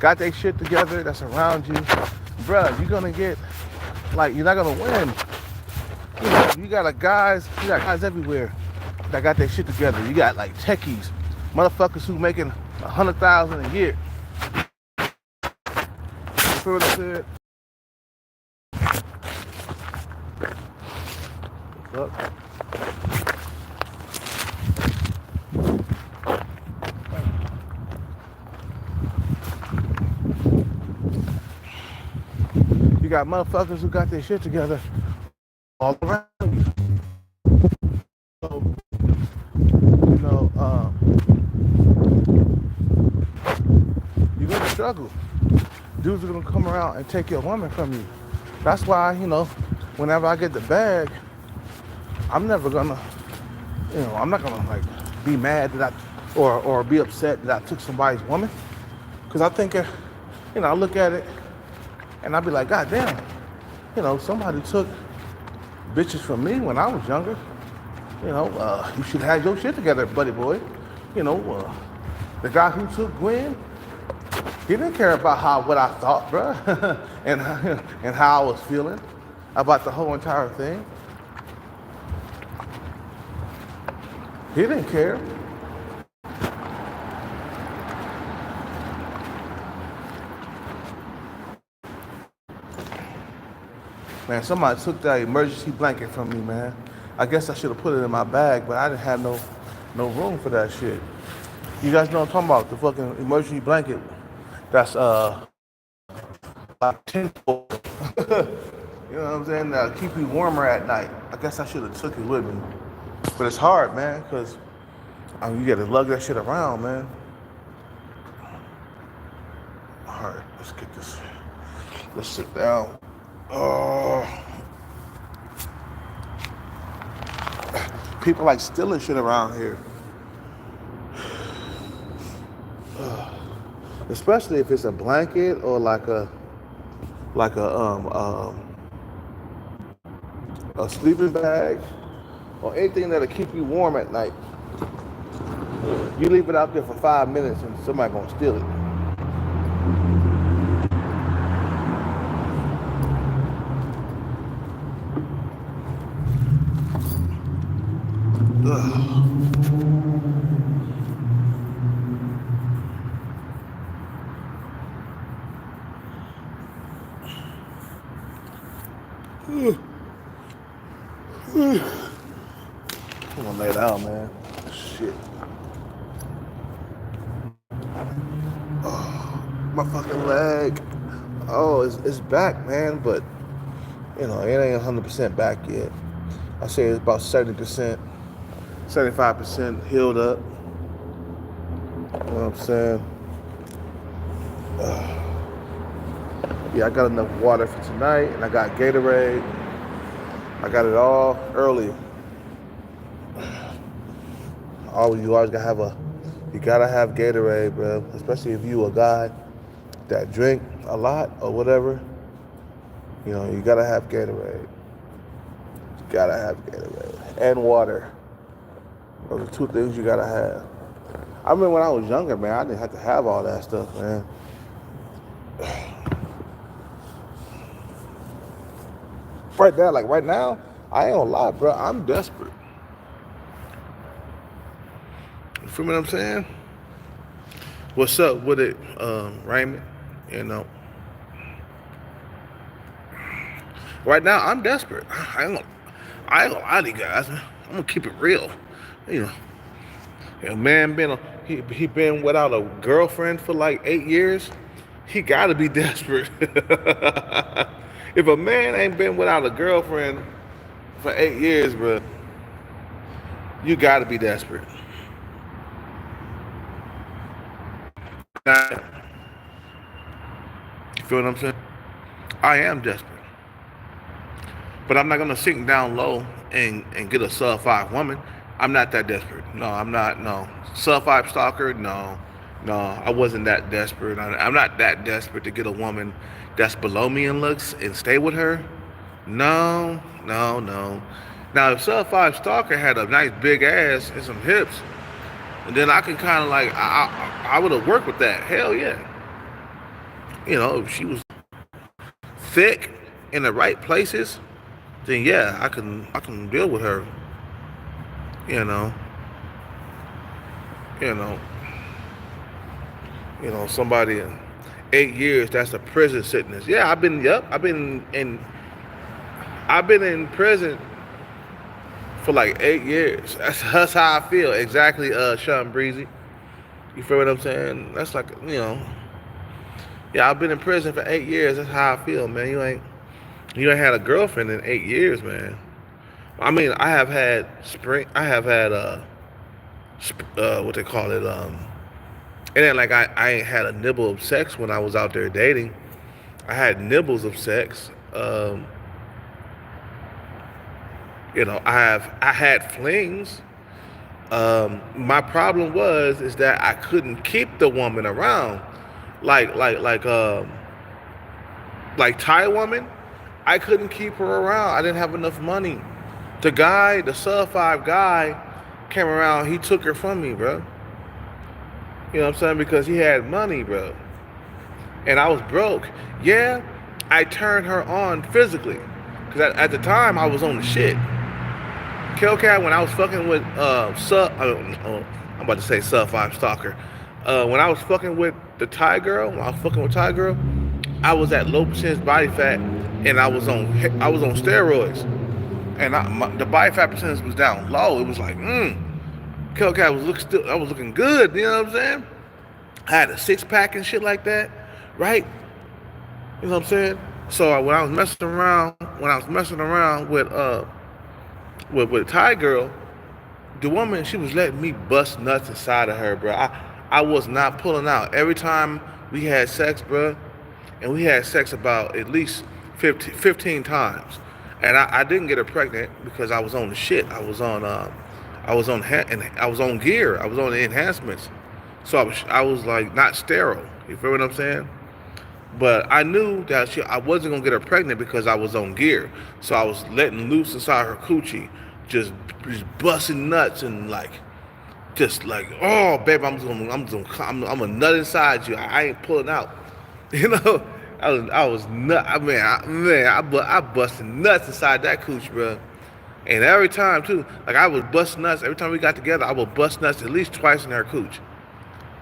got their shit together that's around you, bruh, you're gonna get, like, you're not gonna win. You got guys everywhere that got their shit together. You got like techies, motherfuckers who making 100,000 a year. You feel what I said? What's up? You got motherfuckers who got their shit together all around you. So, you know, you're gonna struggle. Dudes are gonna come around and take your woman from you. That's why, whenever I get the bag, I'm never gonna, I'm not gonna like be mad that or be upset that I took somebody's woman. Cause I think, I look at it and I'll be like, God damn, somebody took bitches from me when I was younger. You should have your shit together, buddy boy. The guy who took Gwen, he didn't care about what I thought, bruh, and how I was feeling about the whole entire thing. He didn't care. Man, somebody took that emergency blanket from me, man. I guess I should have put it in my bag, but I didn't have no room for that shit. You guys know what I'm talking about, the fucking emergency blanket. That's like 10 You know what I'm saying? That'll keep you warmer at night. I guess I should have took it with me. But it's hard, man, because you gotta lug that shit around, man. All right, let's get this. Let's sit down. People like stealing shit around here. Especially if it's a blanket or like a sleeping bag or anything that'll keep you warm at night. You leave it out there for 5 minutes and somebody gonna steal it. I'm gonna lay down, man. Shit. Oh, my fucking leg. Oh, it's back, man, but it ain't 100% back yet. I say it's about 70%, 75% healed up. You know what I'm saying? Yeah, I got enough water for tonight, and I got Gatorade. I got it all early. You always gotta have Gatorade, bro. Especially if you a guy that drink a lot or whatever. You gotta have Gatorade. You gotta have Gatorade and water. Those are two things you gotta have. I remember when I was younger, man, I didn't have to have all that stuff, man. Right now, I ain't gonna lie, bro. I'm desperate. You feel me what I'm saying? What's up with it, Raymond? Right now, I'm desperate. I ain't gonna lie to you guys, man. I'm gonna keep it real. A man he been without a girlfriend for like 8 years. He gotta be desperate. If a man ain't been without a girlfriend for 8 years, bro, you gotta be desperate. Now, you feel what I'm saying? I am desperate. But I'm not gonna sink down low and get a sub 5 woman. I'm not that desperate. No, I'm not. No. Sub 5 stalker, no. No, I wasn't that desperate. I'm not that desperate to get a woman that's below me in looks and stay with her. No. Now, if sub 5 stalker had a nice big ass and some hips, And then I can kind of like I would have worked with that. Hell yeah. You know, if she was thick in the right places, then yeah, I can deal with her. You know, you know, somebody in 8 years, that's a prison sentence. Yeah, I've been in prison for like 8 years. That's how I feel. Exactly, Sean Breezy. You feel what I'm saying? That's like, yeah, I've been in prison for 8 years. That's how I feel, man. You ain't had a girlfriend in 8 years, man. I mean, I have had what they call it, it ain't like I ain't had a nibble of sex when I was out there dating. I had nibbles of sex. I had flings. My problem is that I couldn't keep the woman around, like Thai woman. I couldn't keep her around. I didn't have enough money. The sub 5 guy, came around. He took her from me, bro. You know what I'm saying? Because he had money, bro, and I was broke. Yeah, I turned her on physically, because at the time I was on the shit. Kelcat, when I was fucking with I'm about to say sub 5 stalker. When I was fucking with Thai girl, I was at low percentage body fat, and I was on steroids, and the body fat percentage was down low. It was like, Kelcat I was looking good. You know what I'm saying? I had a 6-pack and shit like that, right? You know what I'm saying? So when I was messing around with Thai girl, the woman, she was letting me bust nuts inside of her, bro. I was not pulling out. Every time we had sex, bro, and we had sex about at least 15 times, and I didn't get her pregnant because I was on the shit. I was on gear. I was on the enhancements, so I was like not sterile. You feel what I'm saying? But I knew that I wasn't gonna get her pregnant because I was on gear. So I was letting loose inside her coochie, just busting nuts and just like, oh baby, I'm a nut inside you. I ain't pulling out. You know, I was nut. I busted nuts inside that cooch, bro. And every time too, like I would bust nuts every time we got together. I would bust nuts at least twice in her cooch,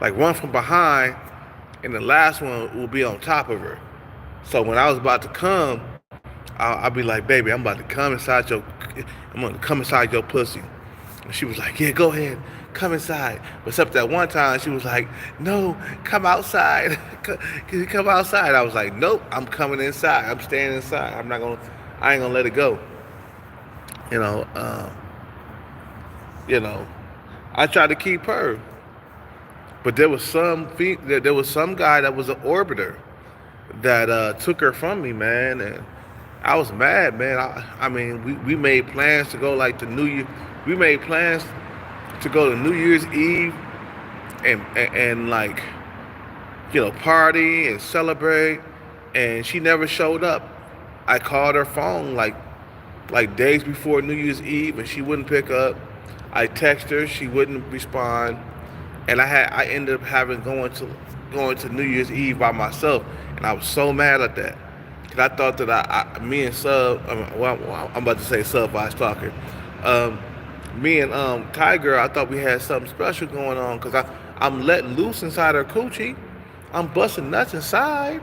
like one from behind, and the last one will be on top of her. So when I was about to come, I'll be like, baby, I'm gonna come inside your pussy. And she was like, yeah, go ahead, come inside. But except that one time, she was like, no, come outside. Can you come outside? I was like, nope, I'm coming inside. I'm staying inside. I ain't gonna let it go. You know, I tried to keep her. But there was some guy that was an orbiter that took her from me, man, and I was mad, man. I mean, we made plans to go like to New Year. We made plans to go to New Year's Eve and like, party and celebrate, and she never showed up. I called her phone like days before New Year's Eve, and she wouldn't pick up. I texted her, she wouldn't respond. And I ended up going to New Year's Eve by myself, and I was so mad at that, cause I thought that me and I'm about to say Sub by Stalker, me and Thai girl, I thought we had something special going on, cause I'm letting loose inside her coochie, I'm busting nuts inside.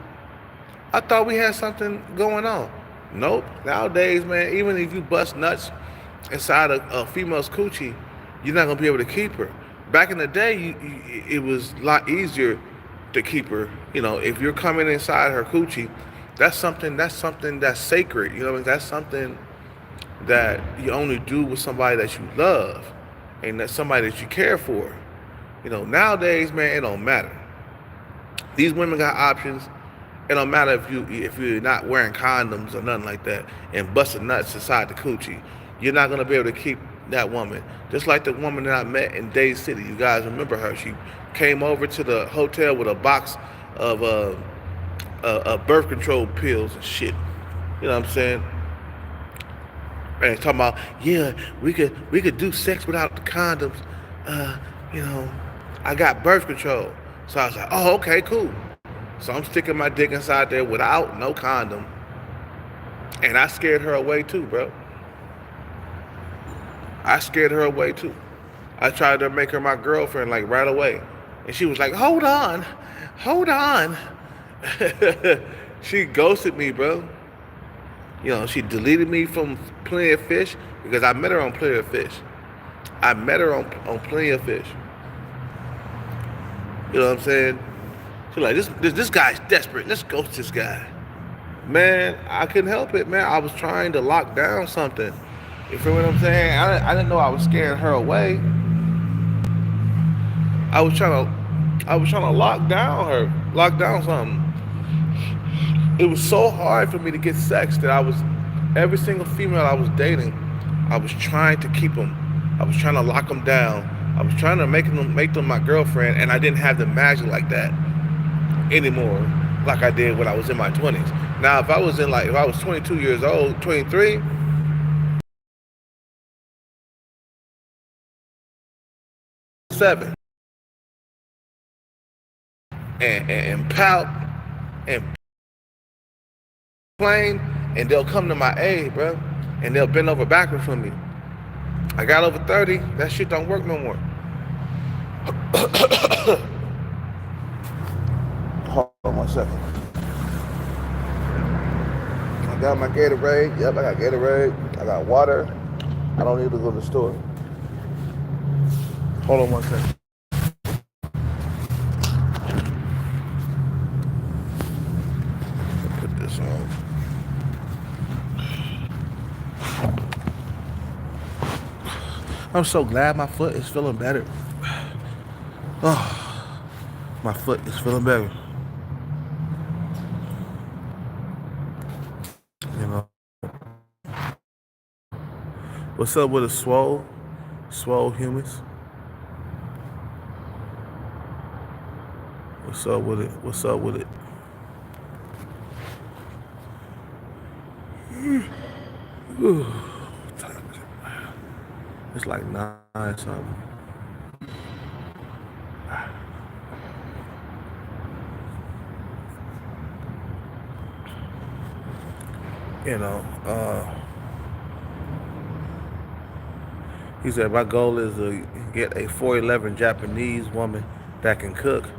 I thought we had something going on. Nope. Nowadays, man, even if you bust nuts inside a female's coochie, you're not gonna be able to keep her. Back in the day, it was a lot easier to keep her. If you're coming inside her coochie, that's something that's sacred. You know what I mean? That's something that you only do with somebody that you love, and that's somebody that you care for. Nowadays, man, it don't matter. These women got options. It don't matter if you're not wearing condoms or nothing like that and busting nuts inside the coochie. You're not gonna be able to keep that woman. Just like the woman that I met in Day City. You guys remember her? She came over to the hotel with a box of birth control pills and shit. You know what I'm saying? And talking about, yeah, we could do sex without the condoms. you know, I got birth control. So I was like, oh, okay, cool. So I'm sticking my dick inside there without no condom. And I scared her away too, bro. I scared her away too. I tried to make her my girlfriend like right away. And she was like, hold on, hold on. She ghosted me, bro. You know, she deleted me from Plenty of Fish because I met her on Plenty of Fish. I met her on Plenty of Fish. You know what I'm saying? She's like, this guy's desperate. Let's ghost this guy. Man, I couldn't help it, man. I was trying to lock down something. You feel what I'm saying? I didn't know I was scaring her away. I was trying to lock down something. It was so hard for me to get sex that every single female I was dating, I was trying to keep them. I was trying to lock them down. I was trying to make them my girlfriend, and I didn't have the magic like that anymore, like I did when I was in my 20s. Now, if I was 22 years old, 23, 7, and pout and plain, and they'll come to my aid, bro, and they'll bend over backwards for me. I got over 30, that shit don't work no more. Hold on 1 second. I got my Gatorade. Yep, I got Gatorade. I got water. I don't need to go to the store. Hold on 1 second. Put this on. I'm so glad my foot is feeling better. Oh, my foot is feeling better. You know. What's up with a swole humans? What's up with it? What's up with it? What time is it? It's like 9 something. You know, he said, my goal is to get a 4'11" Japanese woman that can cook.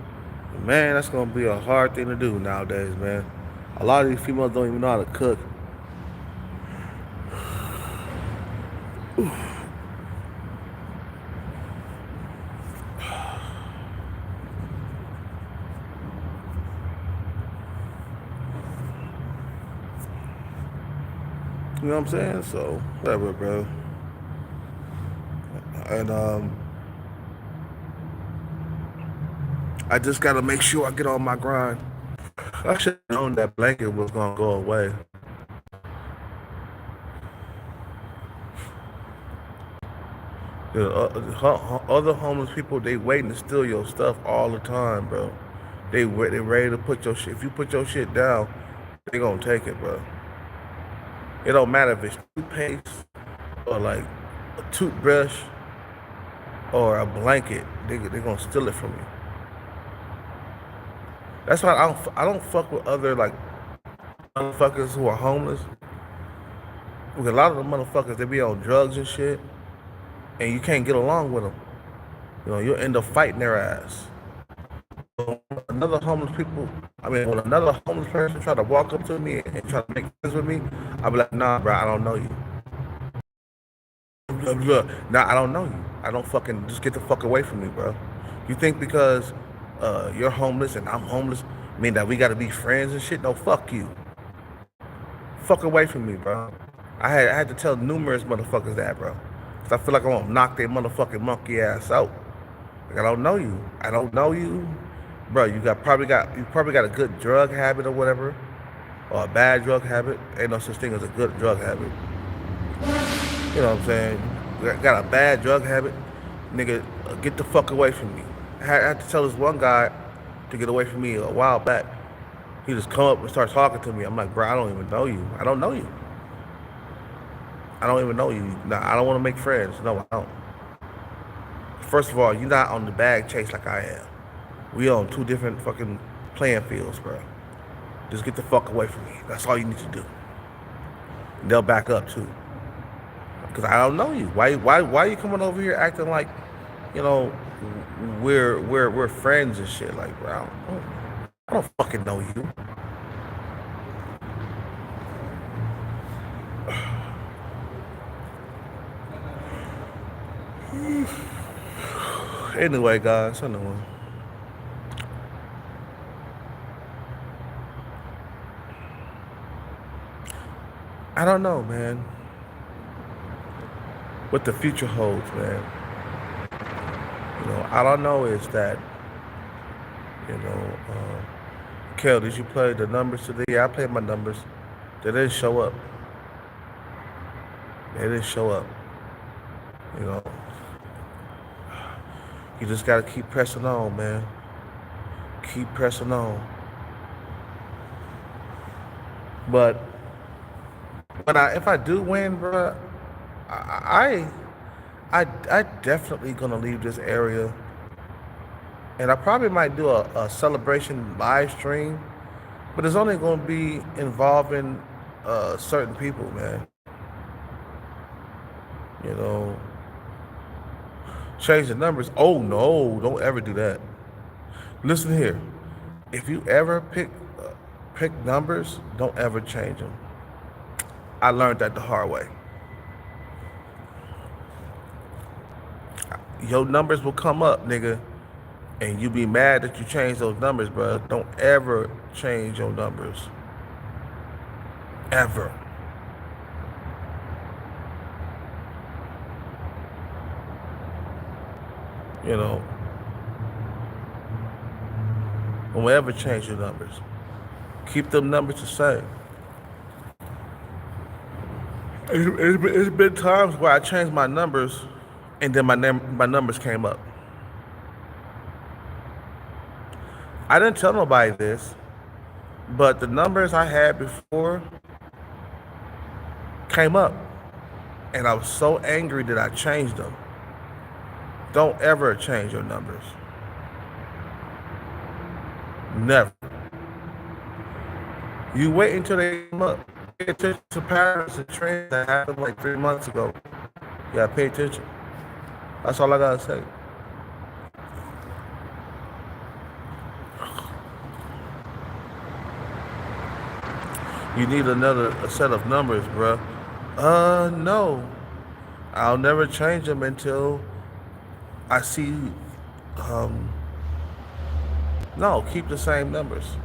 Man, that's going to be a hard thing to do nowadays, man. A lot of these females don't even know how to cook. You know what I'm saying? So, whatever, bro. And, I just got to make sure I get on my grind. I should have known that blanket was going to go away. The other homeless people, they waiting to steal your stuff all the time, bro. They ready to put your shit. If you put your shit down, they gonna take it, bro. It don't matter if it's toothpaste or like a toothbrush or a blanket. They gonna steal it from you. That's why I don't fuck with other like motherfuckers who are homeless. Because a lot of the motherfuckers, they be on drugs and shit, and you can't get along with them. You know, you'll end up fighting their ass. When another homeless person try to walk up to me and try to make friends with me, I'll be like, nah, bro, I don't know you. Nah, I don't know you. I don't fucking, just get the fuck away from me, bro. You think because you're homeless and I'm homeless mean that we gotta be friends and shit? No, fuck you. Fuck away from me, bro. I had to tell numerous motherfuckers that, bro. Cause I feel like I'm gonna knock their motherfucking monkey ass out. Like, I don't know you. I don't know you. Bro, you probably got a good drug habit or whatever. Or a bad drug habit. Ain't no such thing as a good drug habit. You know what I'm saying? Got a bad drug habit. Nigga, get the fuck away from me. I had to tell this one guy to get away from me a while back. He just come up and start talking to me. I'm like, bro, I don't even know you. I don't know you. I don't even know you. Nah, I don't want to make friends. No, I don't. First of all, you're not on the bag chase like I am. We on two different fucking playing fields, bro. Just get the fuck away from me. That's all you need to do. And they'll back up too. Cause I don't know you. Why are you coming over here acting like, you know, we're friends and shit? Like, bro, I don't fucking know you. Anyway, guys, I know. I don't know, man. What the future holds, man. You know, all I know is that, you know, Kel, did you play the numbers today? Yeah, I played my numbers. They didn't show up. They didn't show up. You know, you just gotta keep pressing on, man. Keep pressing on. But if I do win, bro, I definitely gonna leave this area, and I probably might do a celebration live stream, but it's only gonna be involving certain people, man. You know, change the numbers. Oh no, don't ever do that. Listen here, if you ever pick numbers, don't ever change them. I learned that the hard way. Your numbers will come up, nigga, and you be mad that you changed those numbers, bro. Don't ever change your numbers. Ever. You know, don't ever change your numbers. Keep them numbers the same. It's been times where I changed my numbers and then my numbers came up. I didn't tell nobody this, but the numbers I had before came up, and I was so angry that I changed them. Don't ever change your numbers. Never. You wait until they come up. Pay attention to patterns and trends that happened like 3 months ago. You gotta pay attention. That's all I gotta say. You need a set of numbers, bruh. No. I'll never change them until I see, no, keep the same numbers.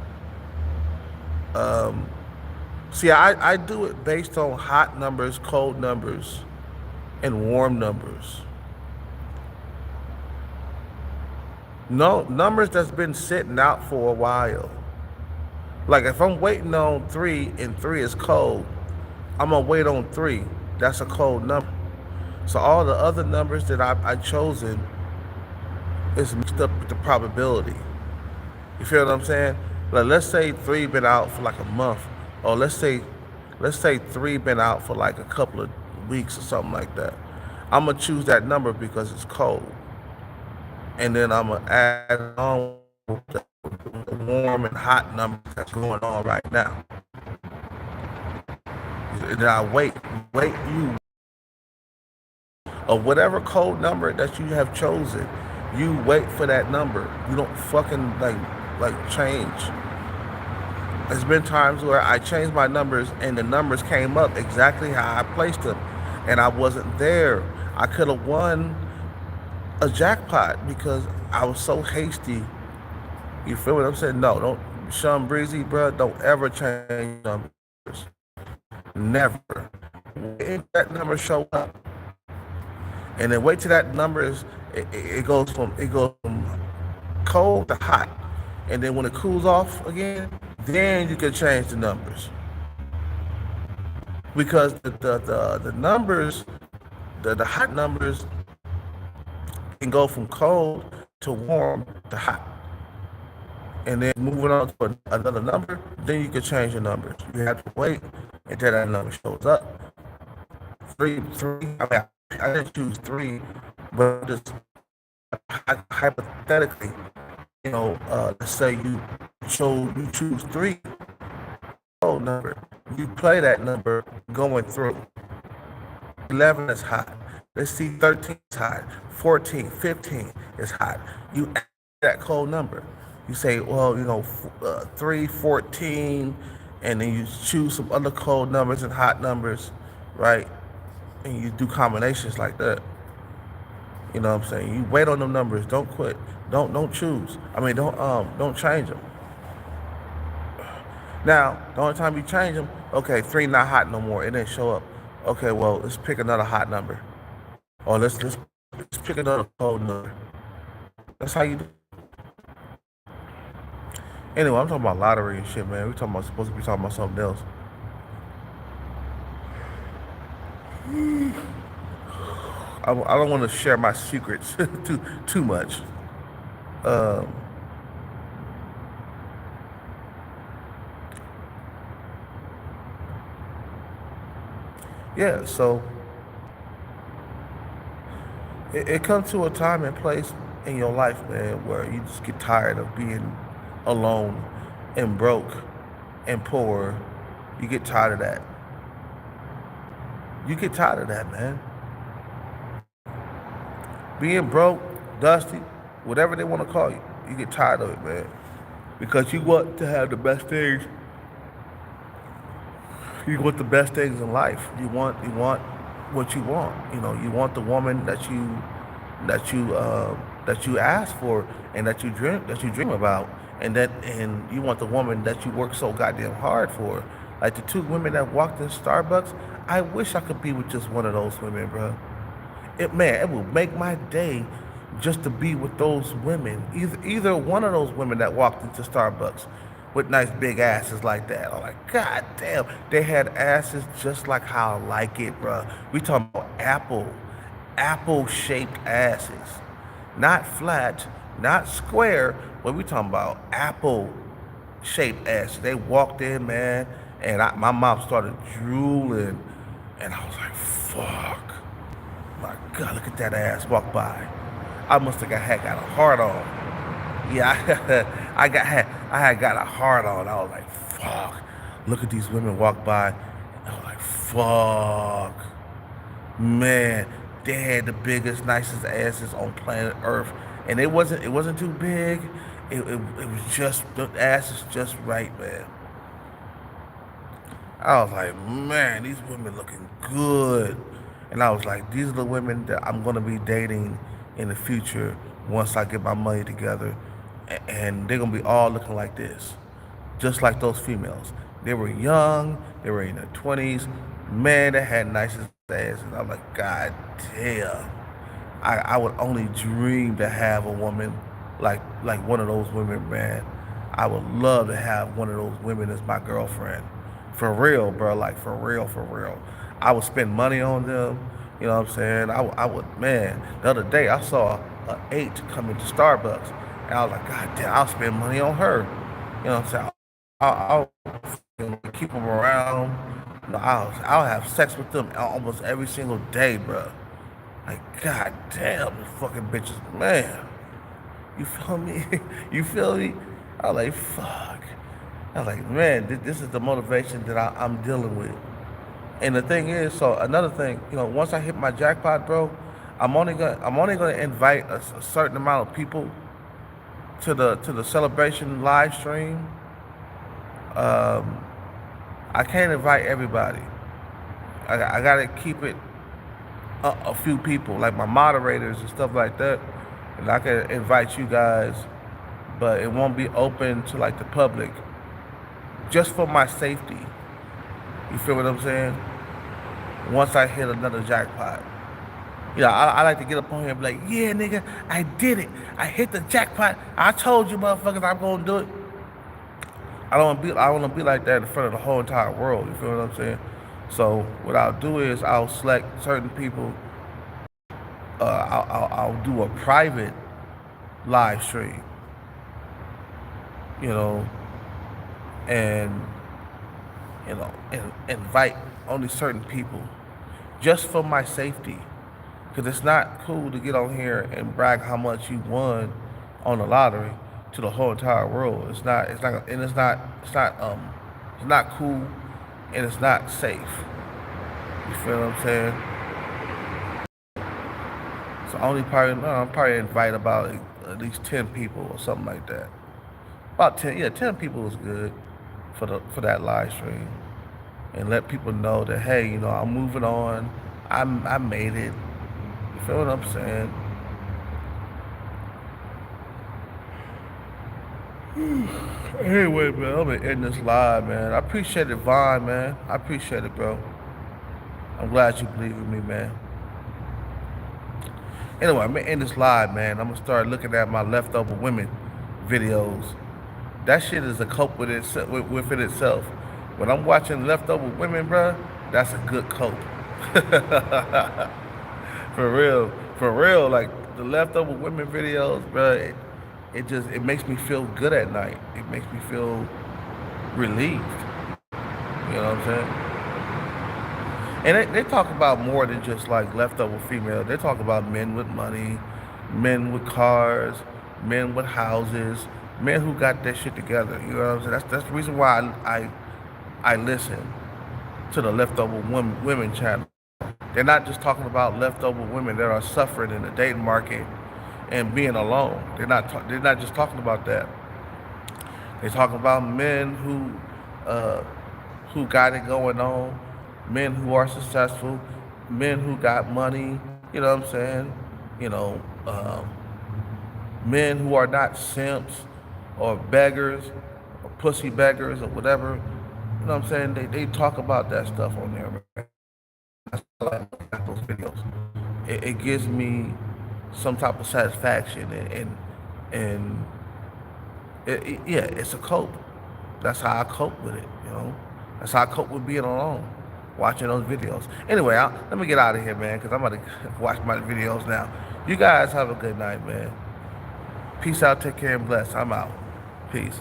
See, I do it based on hot numbers, cold numbers, and warm numbers. No, numbers that's been sitting out for a while. Like if I'm waiting on 3 and 3 is cold, I'm gonna wait on 3. That's a cold number. So all the other numbers that I chosen is mixed up with the probability. You feel what I'm saying? Like let's say 3 been out for like a month, or let's say 3 been out for like a couple of weeks or something like that. I'm gonna choose that number because it's cold, and then I'm gonna add on the warm and hot numbers that's going on right now. And then I wait you, or whatever code number that you have chosen, you wait for that number. You don't fucking like change. There's been times where I changed my numbers and the numbers came up exactly how I placed them, and I wasn't there. I could have won a jackpot because I was so hasty. You feel what I'm saying? No, don't, Sean Breezy, bro. Don't ever change numbers. Never. Wait till that number show up, and then wait till that number is it goes from cold to hot, and then when it cools off again, then you can change the numbers. Because the numbers, the hot numbers can go from cold to warm to hot. And then moving on to another number, then you can change your numbers. You have to wait until that number shows up. 3, I mean, I didn't choose 3, but just hypothetically, let's say you choose three code number. You play that number going through. 11 is hot. Let's see, 13 is hot. 14, 15 is hot. You add that code number. You say, well, 3, 14, and then you choose some other code numbers and hot numbers, right? And you do combinations like that. You know what I'm saying? You wait on them numbers. Don't quit. Don't choose. I mean, don't change them. Now, the only time you change them, okay, 3 not hot no more. It didn't show up. Okay, well, let's pick another hot number. Or let's pick another code number. That's how you do. Anyway, I'm talking about lottery and shit, man. Supposed to be talking about something else. I don't want to share my secrets too much. Yeah, so it comes to a time and place in your life, man, where you just get tired of being alone and broke and poor. You get tired of that. You get tired of that, man. Being broke, dusty, whatever they want to call you, you get tired of it, man. Because you want to have the best things. You want the best things in life. You want what you want. You want the woman that you ask for and that you dream about, and you want the woman that you work so goddamn hard for. Like the 2 women that walked in Starbucks, I wish I could be with just one of those women, bro. It will make my day just to be with those women. Either one of those women that walked into Starbucks with nice big asses like that. I'm like, God damn, they had asses just like how I like it, bro. We talking about apple-shaped asses. Not flat, not square, but we talking about apple-shaped asses. They walked in, man, and my mouth started drooling, and I was like, fuck. My God, look at that ass walk by. I must have got a hard on. Yeah, I had got a hard on. I was like, fuck. Look at these women walk by. I was like, fuck. Man, they had the biggest, nicest asses on planet Earth. And it wasn't too big. It was just, the ass is just right, man. I was like, man, these women looking good. And I was like, these are the women that I'm going to be dating in the future once I get my money together. And they're going to be all looking like this, just like those females. They were young. They were in their 20s. Man, they had nicest asses. And I'm like, God damn. I would only dream to have a woman like one of those women, man. I would love to have one of those women as my girlfriend. For real, bro. Like, for real, for real. I would spend money on them. You know what I'm saying? I would, man. The other day, I saw an 8 come into Starbucks. And I was like, God damn, I'll spend money on her. You know what I'm saying? I'll keep them around. I'll have sex with them almost every single day, bro. Like, God damn, these fucking bitches, man. You feel me? You feel me? I was like, fuck. I was like, man, this is the motivation that I'm dealing with. And the thing is, so another thing, once I hit my jackpot, bro, I'm only gonna invite a certain amount of people to the celebration live stream. I can't invite everybody. I gotta keep it a few people, like my moderators and stuff like that. And I can invite you guys, but it won't be open to like the public, just for my safety. You feel what I'm saying? Once I hit another jackpot. I like to get up on here and be like, yeah, nigga, I did it. I hit the jackpot. I told you motherfuckers I'm gonna do it. I don't want to be like that in front of the whole entire world. You feel what I'm saying? So what I'll do is I'll select certain people. I'll do a private live stream. And and invite only certain people, just for my safety. Because it's not cool to get on here and brag how much you won on the lottery to the whole entire world. It's not cool, and it's not safe. You feel what I'm saying? So I'm probably invite about at least 10 people or something like that. About 10, yeah, 10 people is good for that live stream, and let people know that, hey, I'm moving on. I made it. You feel what I'm saying? Anyway, man, I'm gonna end this live, man. I appreciate it, Vaughn, man. I appreciate it, bro. I'm glad you believe in me, man. Anyway, I'm gonna end this live, man. I'm gonna start looking at my leftover women videos. That shit is a cope within itself. When I'm watching leftover women, bro, that's a good cope. For real. Like the leftover women videos, bro. It makes me feel good at night. It makes me feel relieved. You know what I'm saying? And they talk about more than just like leftover female. They talk about men with money, men with cars, men with houses, men who got that shit together. You know what I'm saying? That's the reason why I listen to the leftover women channel. They're not just talking about leftover women that are suffering in the dating market and being alone. They're not just talking about that. They're talking about men who got it going on, men who are successful, men who got money. You know what I'm saying? You know, men who are not simps or beggars or pussy beggars or whatever. You know what I'm saying? They talk about that stuff on there, man. I like those videos. It gives me some type of satisfaction, and yeah, it's a cope. That's how I cope with it, you know. That's how I cope with being alone, watching those videos. Anyway, let me get out of here, man, because I'm about to watch my videos now. You guys have a good night, man. Peace out, take care, and bless. I'm out. Peace.